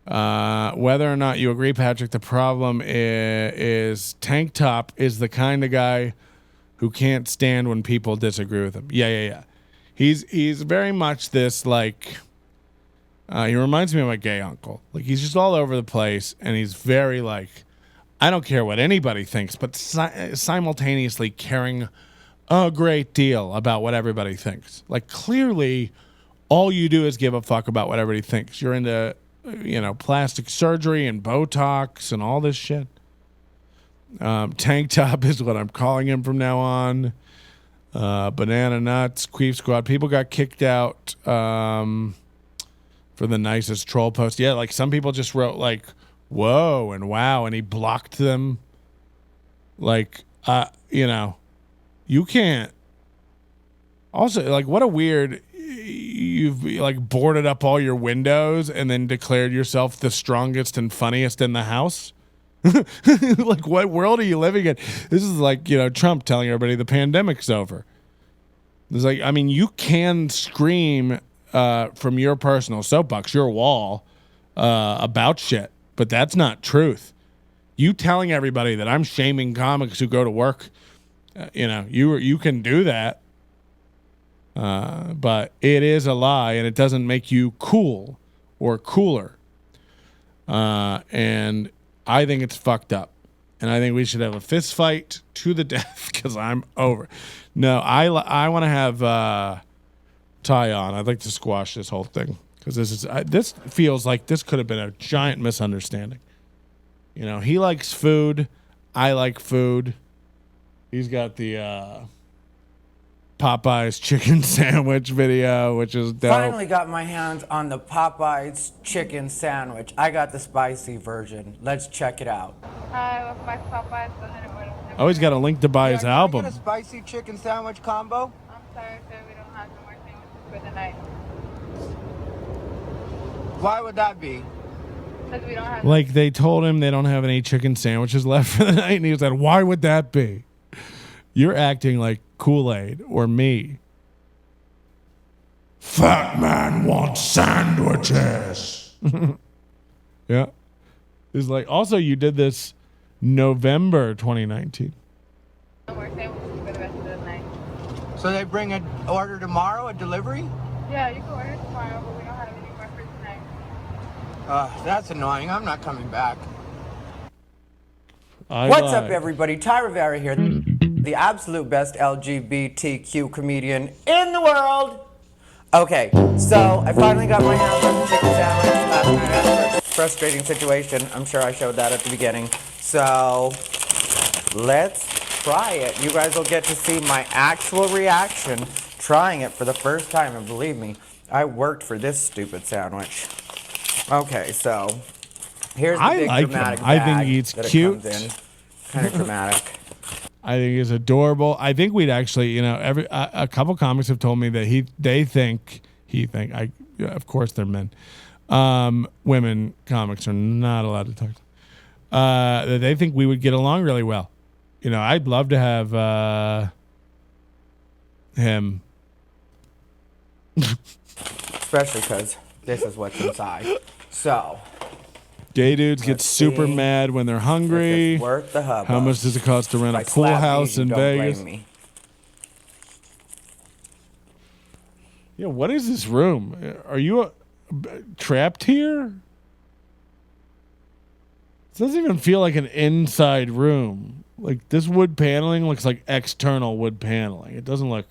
whether or not you agree, Patrick, the problem is Tank Top is the kind of guy who can't stand when people disagree with him. Yeah. He's very much this, like, he reminds me of my gay uncle. Like, he's just all over the place, and he's very, like, I don't care what anybody thinks, but simultaneously caring a great deal about what everybody thinks. Like, clearly, all you do is give a fuck about what everybody thinks. You're into, plastic surgery and Botox and all this shit. Tank Top is what I'm calling him from now on. Banana Nuts, Queef Squad. People got kicked out for the nicest troll post. Yeah, like some people just wrote like, whoa and wow, and he blocked them. Like, you can't. Also, like, what a weird, you've like boarded up all your windows and then declared yourself the strongest and funniest in the house. Like, what world are you living in? This is like, Trump telling everybody the pandemic's over. It's like, I mean, you can scream from your personal soapbox, your wall, about shit, but that's not truth. You telling everybody that I'm shaming comics who go to work, you can do that, but it is a lie, and it doesn't make you cool or cooler. And I think it's fucked up. And I think we should have a fist fight to the death because I'm over. No, I want to have Ty on. I'd like to squash this whole thing because this feels like this could have been a giant misunderstanding. You know, he likes food. I like food. He's got the Popeye's chicken sandwich video, which is dope. Finally got my hands on the Popeye's chicken sandwich. I got the spicy version. Let's check it out. Hi, with my Popeyes. Go ahead and order. Oh, he's got a link to buy his album. Can I get a spicy chicken sandwich combo? I'm sorry, sir. We don't have no more sandwiches for the night. Why would that be? Because we don't have. Like they told him they don't have any chicken sandwiches left for the night, and he was like, "Why would that be?" You're acting like Kool-Aid or me. Fat man wants sandwiches. Yeah. It's like, also, you did this November 2019. No more sandwiches for the rest of the night. So they bring an order tomorrow, a delivery? Yeah, you can order tomorrow, but we don't have any more for tonight. That's annoying. I'm not coming back. What's up, everybody? Ty Rivera here, the absolute best LGBTQ comedian in the world. Okay, so I finally got my hands on the chicken sandwich. Last night I had a frustrating situation. I'm sure I showed that at the beginning. So let's try it. You guys will get to see my actual reaction trying it for the first time. And believe me, I worked for this stupid sandwich. Okay, so here's the big dramatic bag. I think he's that cute. It comes in. Kind of dramatic. I think he's adorable. I think we'd actually, you know, a couple comics have told me that they think, of course they're men. Women comics are not allowed to talk to. That they think we would get along really well. You know, I'd love to have him. Especially because this is what's inside. So, Gay dudes get Let's super see mad when they're if hungry. it's worth the hubbub. How much does it cost to rent a If I pool slap house these, you in don't blame Vegas? me. Yeah, what is this room? Are you trapped here? It doesn't even feel like an inside room. Like this wood paneling looks like external wood paneling. It doesn't look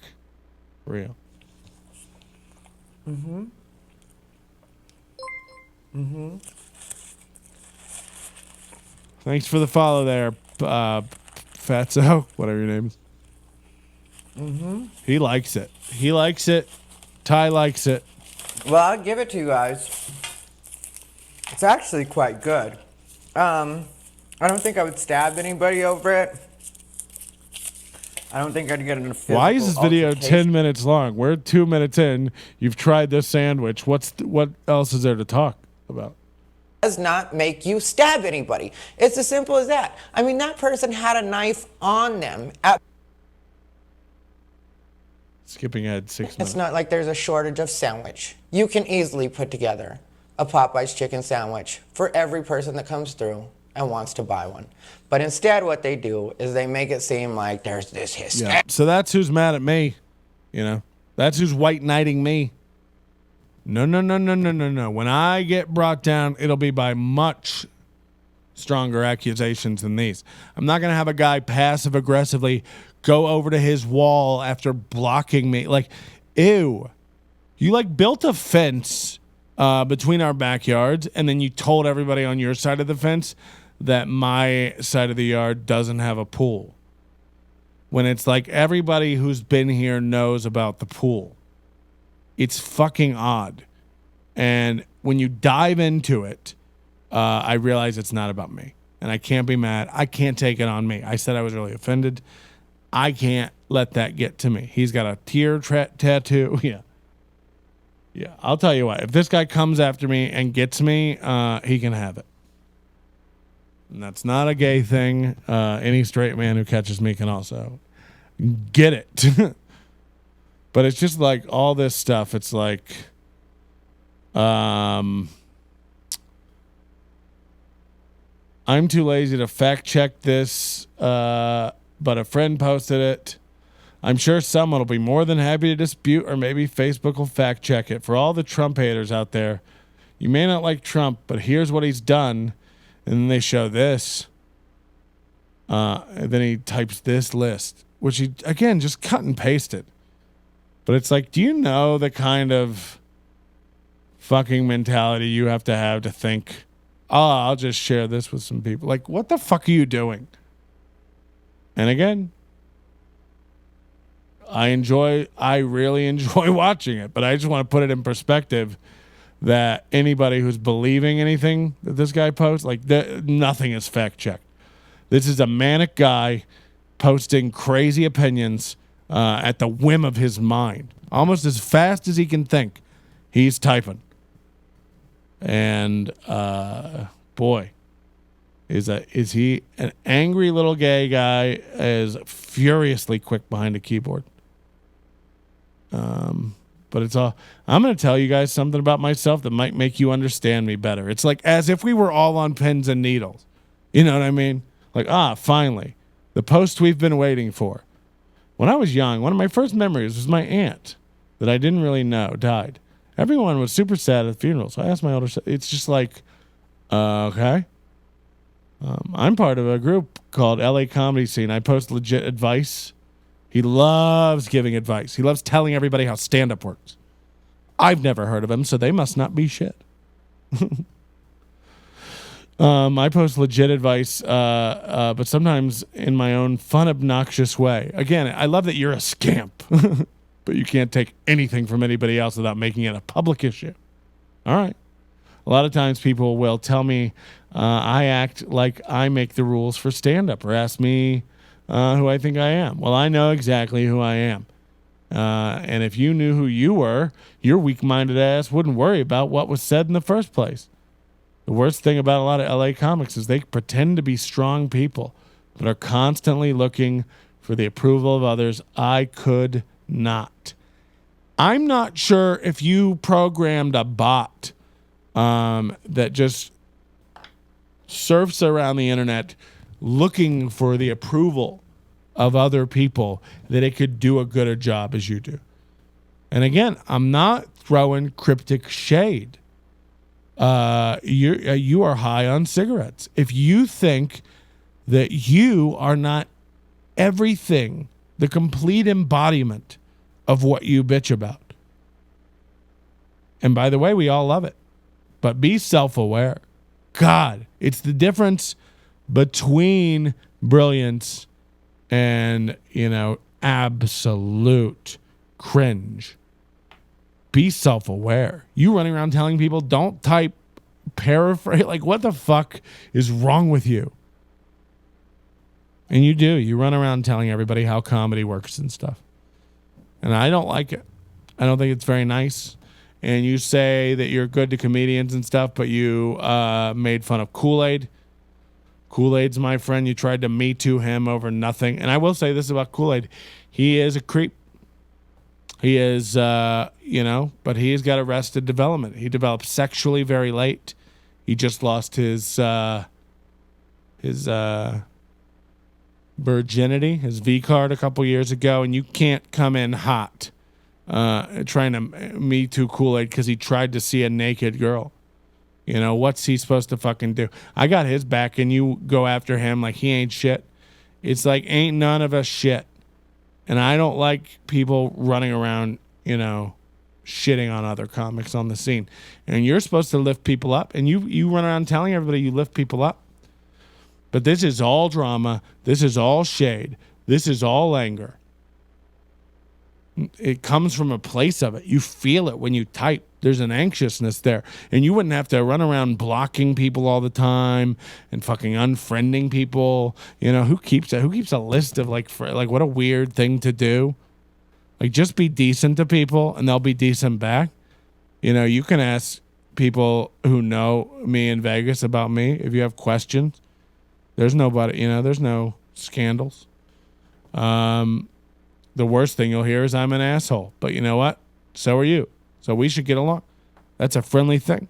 real. Thanks for the follow there, Fatso, whatever your name is. He likes it. He likes it. Ty likes it. Well, I'll give it to you guys. It's actually quite good. I don't think I would stab anybody over it. I don't think I'd get in a physical Why is this video altercation. 10 minutes long? We're 2 minutes in. You've tried this sandwich. What else is there to talk about? Does not make you stab anybody. It's as simple as that. I mean, that person had a knife on them. Skipping ahead 6 minutes. It's not like there's a shortage of sandwich. You can easily put together a Popeye's chicken sandwich for every person that comes through and wants to buy one. But instead what they do is they make it seem like there's this history. Yeah. So that's who's mad at me. You know, that's who's white knighting me. No. When I get brought down, it'll be by much stronger accusations than these. I'm not going to have a guy passive aggressively go over to his wall after blocking me. Like, ew. You like built a fence between our backyards, and then you told everybody on your side of the fence that my side of the yard doesn't have a pool. When it's like everybody who's been here knows about the pool. It's fucking odd. And when you dive into it, I realize it's not about me. And I can't be mad. I can't take it on me. I said I was really offended. I can't let that get to me. He's got a tear tattoo. Yeah. Yeah, I'll tell you what. If this guy comes after me and gets me, he can have it. And that's not a gay thing. Any straight man who catches me can also get it. But it's just like all this stuff. It's like, I'm too lazy to fact check this, but a friend posted it. I'm sure someone will be more than happy to dispute, or maybe Facebook will fact check it. For all the Trump haters out there, You may not like Trump, but here's what he's done. And then they show this. And then he types this list, which he, again, just cut and pasted. But it's like, do you know the kind of fucking mentality you have to think, oh, I'll just share this with some people? Like, what the fuck are you doing? And again, I really enjoy watching it, but I just want to put it in perspective that anybody who's believing anything that this guy posts, like, nothing is fact checked. This is a manic guy posting crazy opinions at the whim of his mind. Almost as fast as he can think, he's typing. And boy, is he an angry little gay guy, is furiously quick behind a keyboard. But it's all, I'm going to tell you guys something about myself that might make you understand me better. It's like as if we were all on pins and needles. You know what I mean? Like, finally, the post we've been waiting for. When I was young, one of my first memories was my aunt that I didn't really know died. Everyone was super sad at the funeral, so I asked my older sister. It's just like, okay. I'm part of a group called LA Comedy Scene. I post legit advice. He loves giving advice. He loves telling everybody how stand-up works. I've never heard of him, so they must not be shit. I post legit advice, but sometimes in my own fun, obnoxious way. Again, I love that you're a scamp, but you can't take anything from anybody else without making it a public issue. All right. A lot of times people will tell me I act like I make the rules for stand-up or ask me who I think I am. Well, I know exactly who I am. And if you knew who you were, your weak-minded ass wouldn't worry about what was said in the first place. The worst thing about a lot of LA comics is they pretend to be strong people, but are constantly looking for the approval of others. I could not. I'm not sure if you programmed a bot that just surfs around the internet looking for the approval of other people, that it could do a gooder job as you do. And again, I'm not throwing Cryptic Shade. You are high on cigarettes. If you think that you are not everything, the complete embodiment of what you bitch about. And by the way, we all love it. But be self-aware. God, it's the difference between brilliance and, absolute cringe. Be self-aware. You running around telling people don't type paraphrase. Like, what the fuck is wrong with you? And you do. You run around telling everybody how comedy works and stuff. And I don't like it. I don't think it's very nice. And you say that you're good to comedians and stuff, but you made fun of Kool-Aid. Kool-Aid's my friend. You tried to Me Too him over nothing. And I will say this about Kool-Aid. He is a creep. He is, but he's got arrested development. He developed sexually very late. He just lost his virginity, his V card a couple years ago, and you can't come in hot trying to Me Too Kool-Aid because he tried to see a naked girl. What's he supposed to fucking do? I got his back, and you go after him like he ain't shit. It's like, ain't none of us shit. And I don't like people running around, shitting on other comics on the scene. And you're supposed to lift people up. And you run around telling everybody you lift people up. But this is all drama. This is all shade. This is all anger. It comes from a place of it. You feel it when you type. There's an anxiousness there. And you wouldn't have to run around blocking people all the time and fucking unfriending people. Who keeps a list of like what a weird thing to do. Like, just be decent to people and they'll be decent back. You can ask people who know me in Vegas about me if you have questions. There's nobody, there's no scandals. The worst thing you'll hear is I'm an asshole. But you know what? So are you. So we should get along. That's a friendly thing.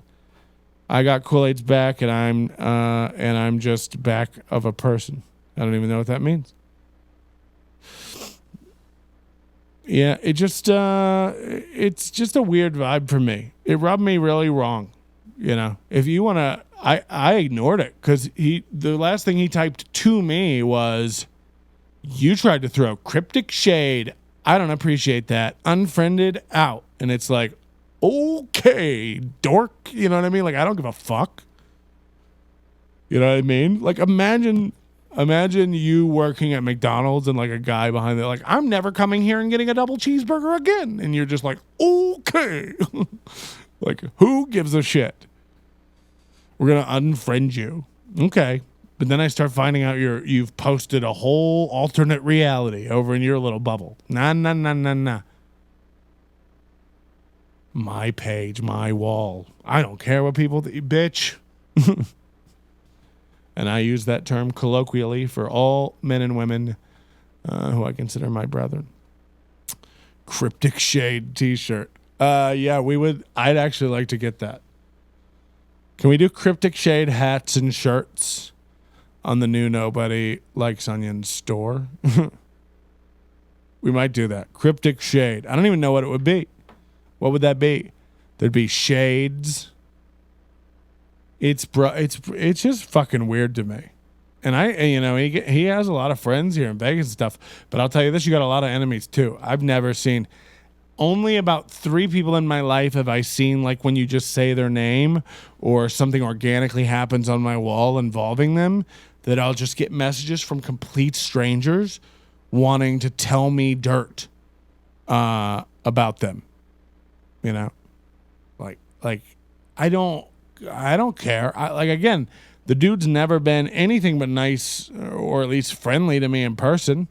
I got Kool-Aid's back, and I'm just back of a person. I don't even know what that means. Yeah, it's just a weird vibe for me. It rubbed me really wrong You know, if you want to, I ignored it because the last thing he typed to me was, you tried to throw Cryptic Shade. I don't appreciate that. Unfriended, out. And it's like, okay, dork. You know what I mean? Like, I don't give a fuck. You know what I mean? Like, imagine you working at McDonald's and like a guy behind there, like, I'm never coming here and getting a double cheeseburger again. And you're just like, okay. Like, who gives a shit? We're going to unfriend you. Okay. But then I start finding out you've posted a whole alternate reality over in your little bubble. Nah. My page, my wall. I don't care what people think, bitch. And I use that term colloquially for all men and women who I consider my brethren. Cryptic Shade t-shirt. Yeah, I'd actually like to get that. Can we do Cryptic Shade hats and shirts on the new Nobody Likes Onions store? We might do that. Cryptic Shade. I don't even know what it would be. What would that be? There'd be shades. It's just fucking weird to me. And he has a lot of friends here in Vegas and stuff. But I'll tell you this, you got a lot of enemies too. I've never seen, only about 3 people in my life have I seen, like, when you just say their name or something organically happens on my wall involving them, that I'll just get messages from complete strangers wanting to tell me dirt about them. You know, like I don't care. Again, the dude's never been anything but nice or at least friendly to me in person.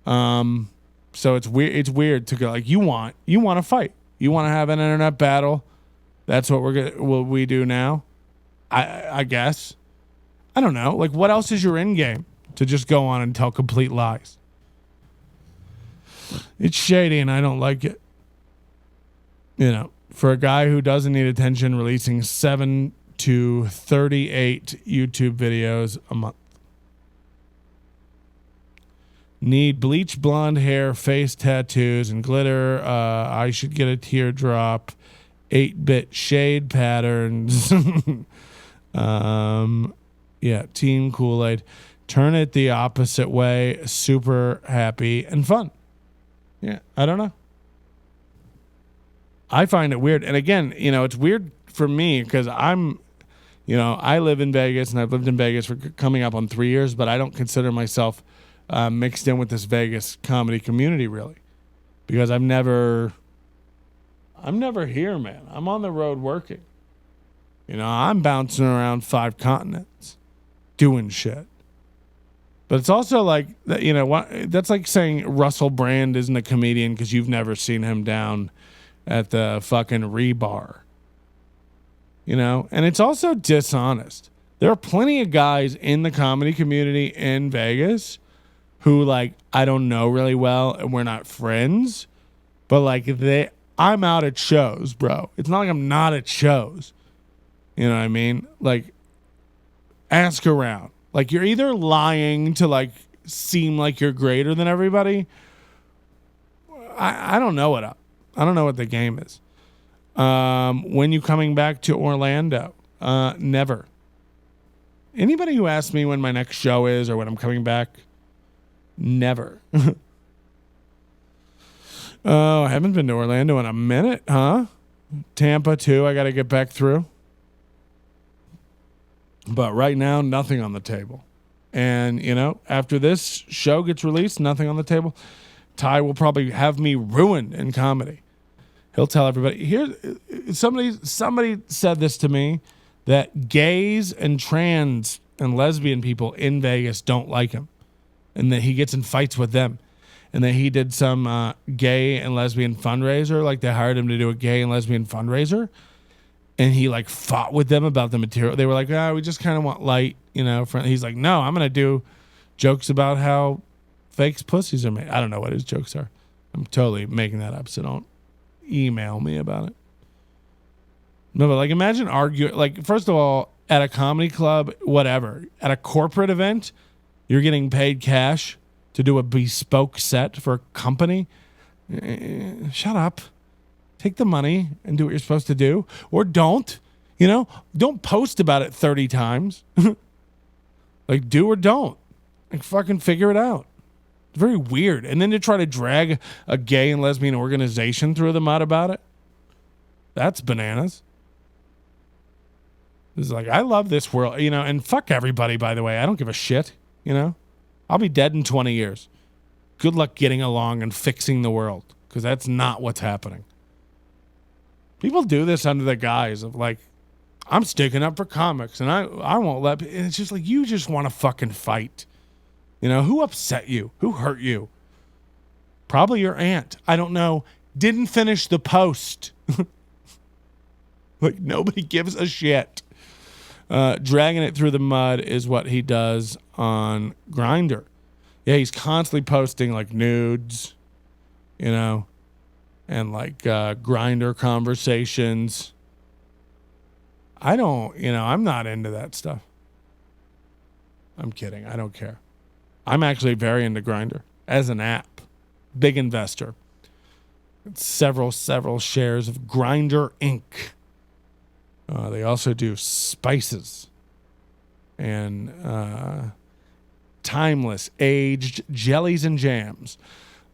So it's weird. It's weird to go like, you want to fight. You want to have an internet battle. That's what we do now. I guess. I don't know. Like, what else is your end game to just go on and tell complete lies? It's shady and I don't like it. You know, for a guy who doesn't need attention, releasing 7 to 38 YouTube videos a month. Need bleach blonde hair, face tattoos, and glitter. I should get a teardrop. 8-bit shade patterns. Yeah, Team Kool-Aid. Turn it the opposite way. Super happy and fun. Yeah, I don't know. I find it weird. And again, it's weird for me because I live in Vegas and I've lived in Vegas for coming up on 3 years, but I don't consider myself mixed in with this Vegas comedy community really, because I'm never here, man. I'm on the road working. I'm bouncing around 5 continents doing shit. But it's also like, that's like saying Russell Brand isn't a comedian because you've never seen him down at the fucking Rebar. And it's also dishonest. There are plenty of guys in the comedy community in Vegas who, like, I don't know really well and we're not friends, but like I'm out at shows, bro. It's not like I'm not at shows. You know what I mean? Like, ask around. Like, you're either lying to like seem like you're greater than everybody. I don't know I don't know what the game is. When you coming back to Orlando? Never. Anybody who asks me when my next show is or when I'm coming back, never. Oh, I haven't been to Orlando in a minute, huh? Tampa too, I got to get back through. But right now, nothing on the table. And, after this show gets released, nothing on the table. Ty will probably have me ruined in comedy. He'll tell everybody. Here, somebody said this to me, that gays and trans and lesbian people in Vegas don't like him, and that he gets in fights with them, and that he did some gay and lesbian fundraiser. Like, they hired him to do a gay and lesbian fundraiser, and he like fought with them about the material. They were like, we just kind of want light, He's like, no, I'm gonna do jokes about how fakes pussies are made. I don't know what his jokes are. I'm totally making that up, so don't email me about it. No, but like, imagine arguing. Like, first of all, at a comedy club, whatever, at a corporate event, you're getting paid cash to do a bespoke set for a company. Shut up. Take the money and do what you're supposed to do, or don't. You know, don't post about it 30 times. Like, do or don't. Like, fucking figure it out. It's very weird. And then to try to drag a gay and lesbian organization through the mud about it, that's bananas. It's like, I love this world, you know, and fuck everybody, by the way. I don't give a shit, you know. I'll be dead in 20 years. Good luck getting along and fixing the world, because that's not what's happening. People do this under the guise of like, I'm sticking up for comics and I won't let, and it's just like, you just want to fucking fight. You know, who upset you? Who hurt you? Probably your aunt. I don't know. Didn't finish the post. Like, nobody gives a shit. Dragging it through the mud is what he does on Grindr. Yeah, he's constantly posting like nudes, you know, and like Grindr conversations. I don't, you know, I'm not into that stuff. I'm kidding. I don't care. I'm actually very into Grindr as an app. Big investor. Several shares of Grindr Inc. They also do spices and timeless aged jellies and jams.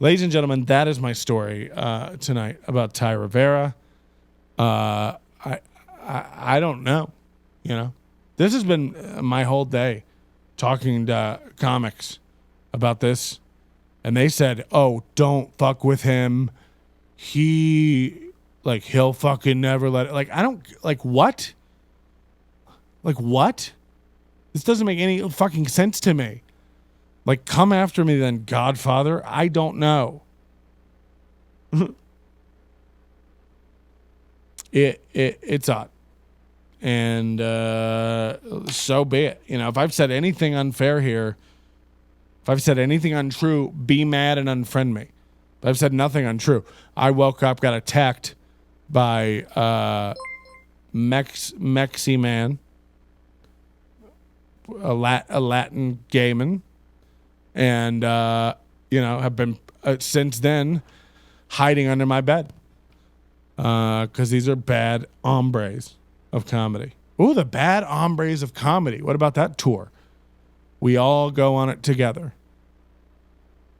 Ladies and gentlemen, that is my story tonight about Ty Rivera. I don't know, you know. This has been my whole day talking to comics about this, and they said, "Oh, don't fuck with him. He'll fucking never let it." Like, I don't, like, what? Like, what? This doesn't make any fucking sense to me. Like, come after me then, Godfather. I don't know. It's odd. And so be it. You know, if I've said anything unfair here, if I've said anything untrue, be mad and unfriend me. But I've said nothing untrue. I woke up, got attacked by Mexi man, a Latin gay man, and you know, have been since then hiding under my bed because these are bad hombres of comedy. Ooh, the bad hombres of comedy. What about that tour? We all go on it together.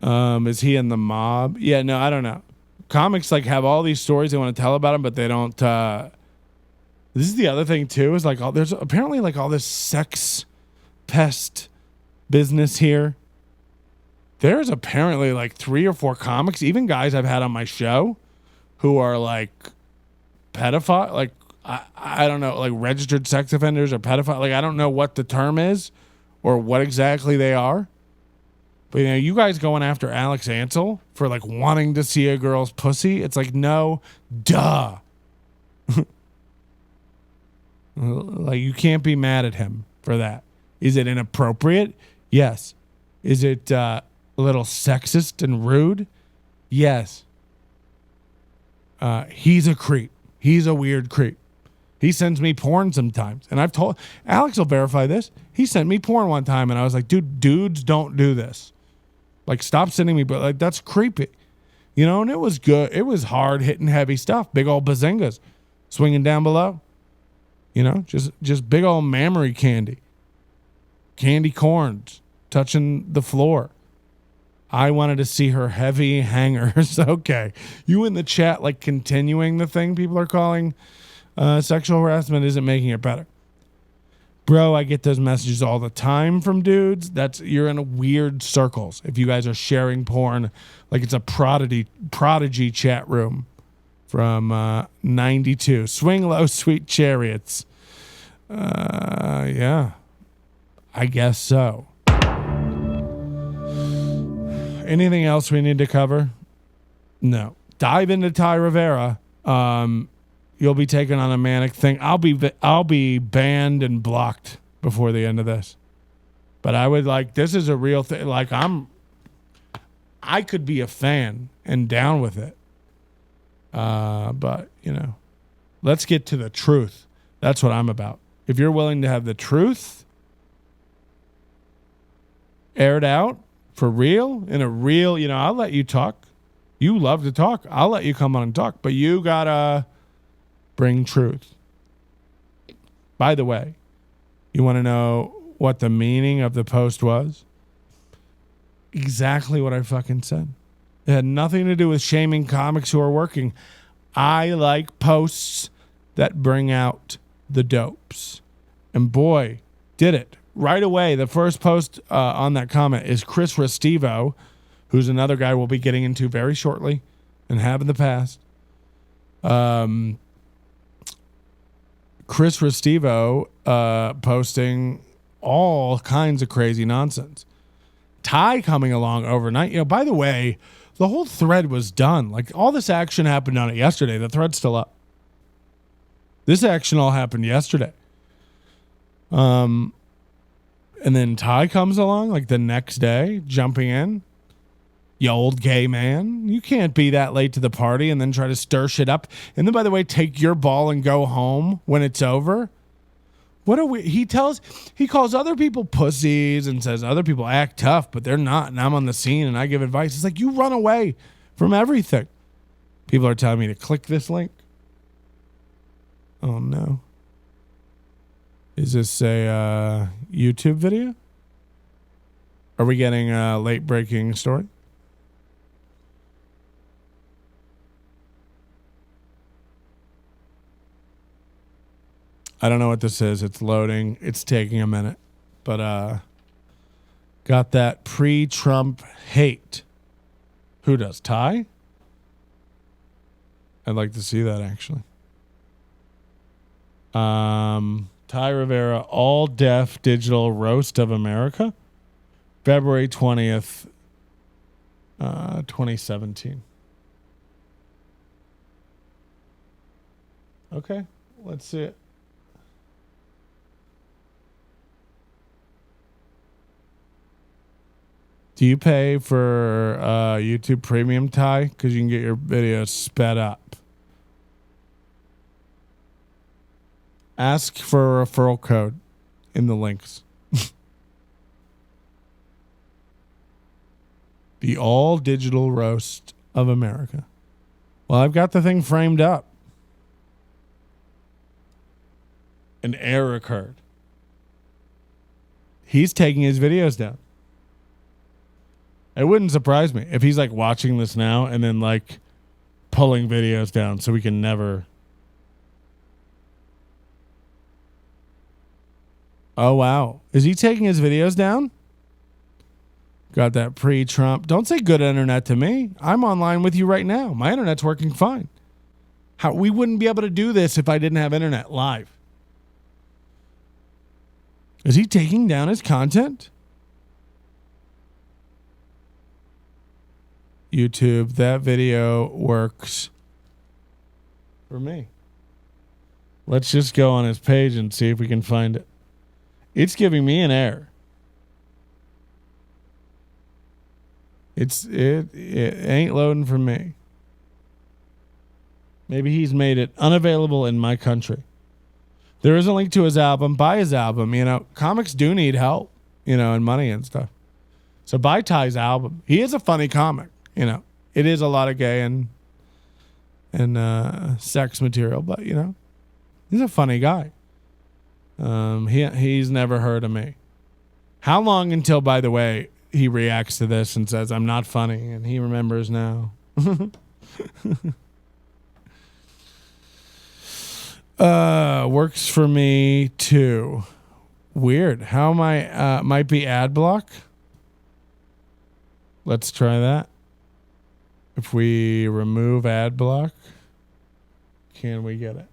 Is he in the mob? Yeah, no, I don't know. Comics like have all these stories they want to tell about him, but they don't. This is the other thing too. Is like there's apparently like all this sex pest business here. There's apparently like 3 or 4 comics, even guys I've had on my show, who are like pedophile, like I don't know, like registered sex offenders or pedophile. Like, I don't know what the term is or what exactly they are. But, you know, you guys going after Alex Ansel for like wanting to see a girl's pussy. It's like, no, duh. Like, you can't be mad at him for that. Is it inappropriate? Yes. Is it a little sexist and rude? Yes. He's a creep. He's a weird creep. He sends me porn sometimes. And I've told, Alex will verify this. He sent me porn one time and I was like, dude, dudes don't do this. Like, stop sending me, but like, that's creepy. You know, and it was good. It was hard hitting heavy stuff. Big old bazingas swinging down below. You know, just big old mammary candy. Candy corns touching the floor. I wanted to see her heavy hangers. Okay. You in the chat, like, continuing the thing people are calling sexual harassment isn't making it better. Bro, I get those messages all the time from dudes. You're in weird circles. If you guys are sharing porn, like it's a prodigy chat room from 92. Swing low, sweet chariots. Yeah, I guess so. Anything else we need to cover? No. Dive into Ty Rivera. You'll be taken on a manic thing. I'll be banned and blocked before the end of this. But I would like, this is a real thing. Like, I could be a fan and down with it. But, you know, let's get to the truth. That's what I'm about. If you're willing to have the truth aired out for real, in a real, you know, I'll let you talk. You love to talk. I'll let you come on and talk. But you gotta bring truth. By the way, you want to know what the meaning of the post was? Exactly what I fucking said. It had nothing to do with shaming comics who are working. I like posts that bring out the dopes. And boy, did it. Right away, the first post on that comment is Chris Restivo, who's another guy we'll be getting into very shortly and have in the past. Chris Restivo posting all kinds of crazy nonsense. Ty coming along overnight. You know, by the way, the whole thread was done. Like, all this action happened on it yesterday. The thread's still up. This action all happened yesterday. And then Ty comes along like the next day, jumping in. You old gay man. You can't be that late to the party and then try to stir shit up. And then, by the way, take your ball and go home when it's over. What are we? He calls other people pussies and says other people act tough, but they're not. And I'm on the scene and I give advice. It's like, you run away from everything. People are telling me to click this link. Oh no. Is this a YouTube video? Are we getting a late breaking story? I don't know what this is. It's loading. It's taking a minute. But got that pre-Trump hate. Who does? Ty? I'd like to see that, actually. Ty Rivera, all deaf digital roast of America. February 20th, 2017. Okay, let's see it. Do you pay for YouTube Premium, Ty? Because you can get your videos sped up. Ask for a referral code in the links. The all digital roast of America. Well, I've got the thing framed up. An error occurred. He's taking his videos down. It wouldn't surprise me if he's like watching this now and then like pulling videos down so we can never. Oh, wow. Is he taking his videos down? Got that pre-Trump. Don't say good internet to me. I'm online with you right now. My internet's working fine. We wouldn't be able to do this if I didn't have internet live. Is he taking down his content? YouTube, that video works for me. Let's just go on his page and see if we can find it. It's giving me an error. It ain't loading for me. Maybe he's made it unavailable in my country. There is a link to his album. Buy his album. You know, comics do need help, you know, and money and stuff. So buy Ty's album. He is a funny comic. You know, it is a lot of gay and sex material, but you know, he's a funny guy. He's never heard of me. How long until, by the way, he reacts to this and says I'm not funny, and he remembers now? Works for me too. Weird. How am I? Might be ad block. Let's try that. If we remove ad block, can we get it?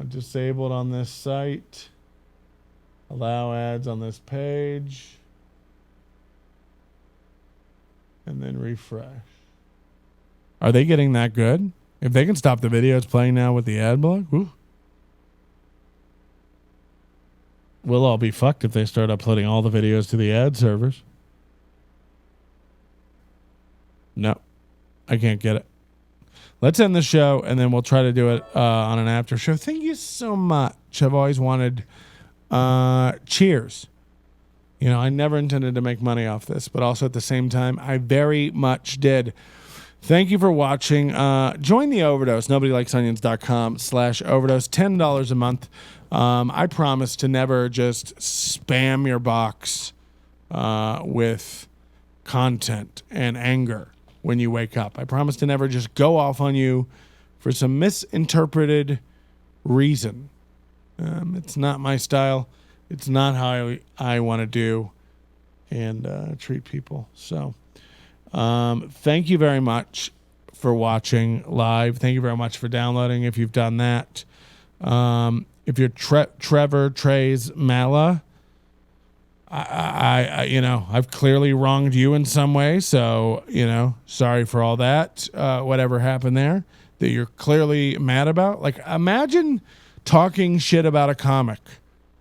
Disabled on this site. Allow ads on this page. And then refresh. Are they getting that good? If they can stop the videos playing now with the ad block, whew. We'll all be fucked if they start uploading all the videos to the ad servers. No, I can't get it. Let's end the show, and then we'll try to do it on an after show. Thank you so much. I've always wanted cheers. You know, I never intended to make money off this, but also at the same time, I very much did. Thank you for watching. Join the Overdose, nobodylikesonions.com/overdose, $10 a month. I promise to never just spam your box with content and anger when you wake up. I promise to never just go off on you for some misinterpreted reason. It's not my style. It's not how I want to do and treat people. So thank you very much for watching live. Thank you very much for downloading if you've done that. If you're Trevor Trays Mala, I've clearly wronged you in some way. So, sorry for all that. Whatever happened there that you're clearly mad about. Like, imagine talking shit about a comic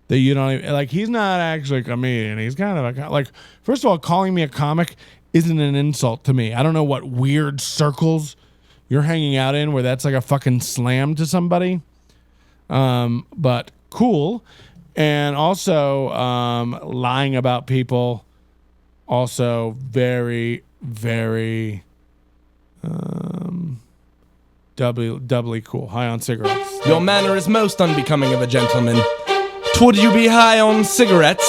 that you don't even, like, he's not actually a comedian. He's kind of like, first of all, calling me a comic isn't an insult to me. I don't know what weird circles you're hanging out in where that's like a fucking slam to somebody. But cool. And also, lying about people, also very, very, doubly cool. High on cigarettes. Your manner is most unbecoming of a gentleman. Would you be high on cigarettes?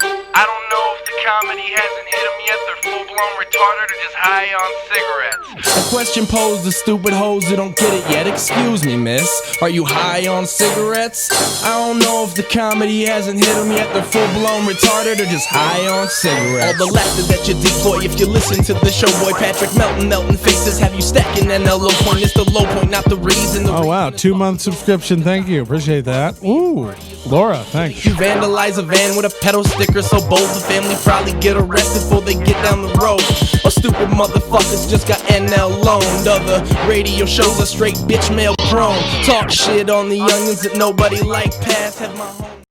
I don't know if the comedy hasn't hit them yet. They're full-blown retarded or just high on cigarettes. A question posed to stupid hoes who don't get it yet. Excuse me, miss. Are you high on cigarettes? I don't know if the comedy hasn't hit them yet. They're full-blown retarded or just high on cigarettes. All the laughter that you decoy if you listen to the show, boy. Patrick melting faces. Have you stacking NLO point? It's the low point, not the reason. Oh, wow. 2-month subscription. Thank you. Appreciate that. Ooh. Laura, thanks. You vandalize a van with a pedo sticker so bold the family probably get arrested before they get down the road. Or stupid motherfuckers just got NLO. Other radio shows are straight bitch male chrome. Talk shit on the youngins that nobody like past. Have my home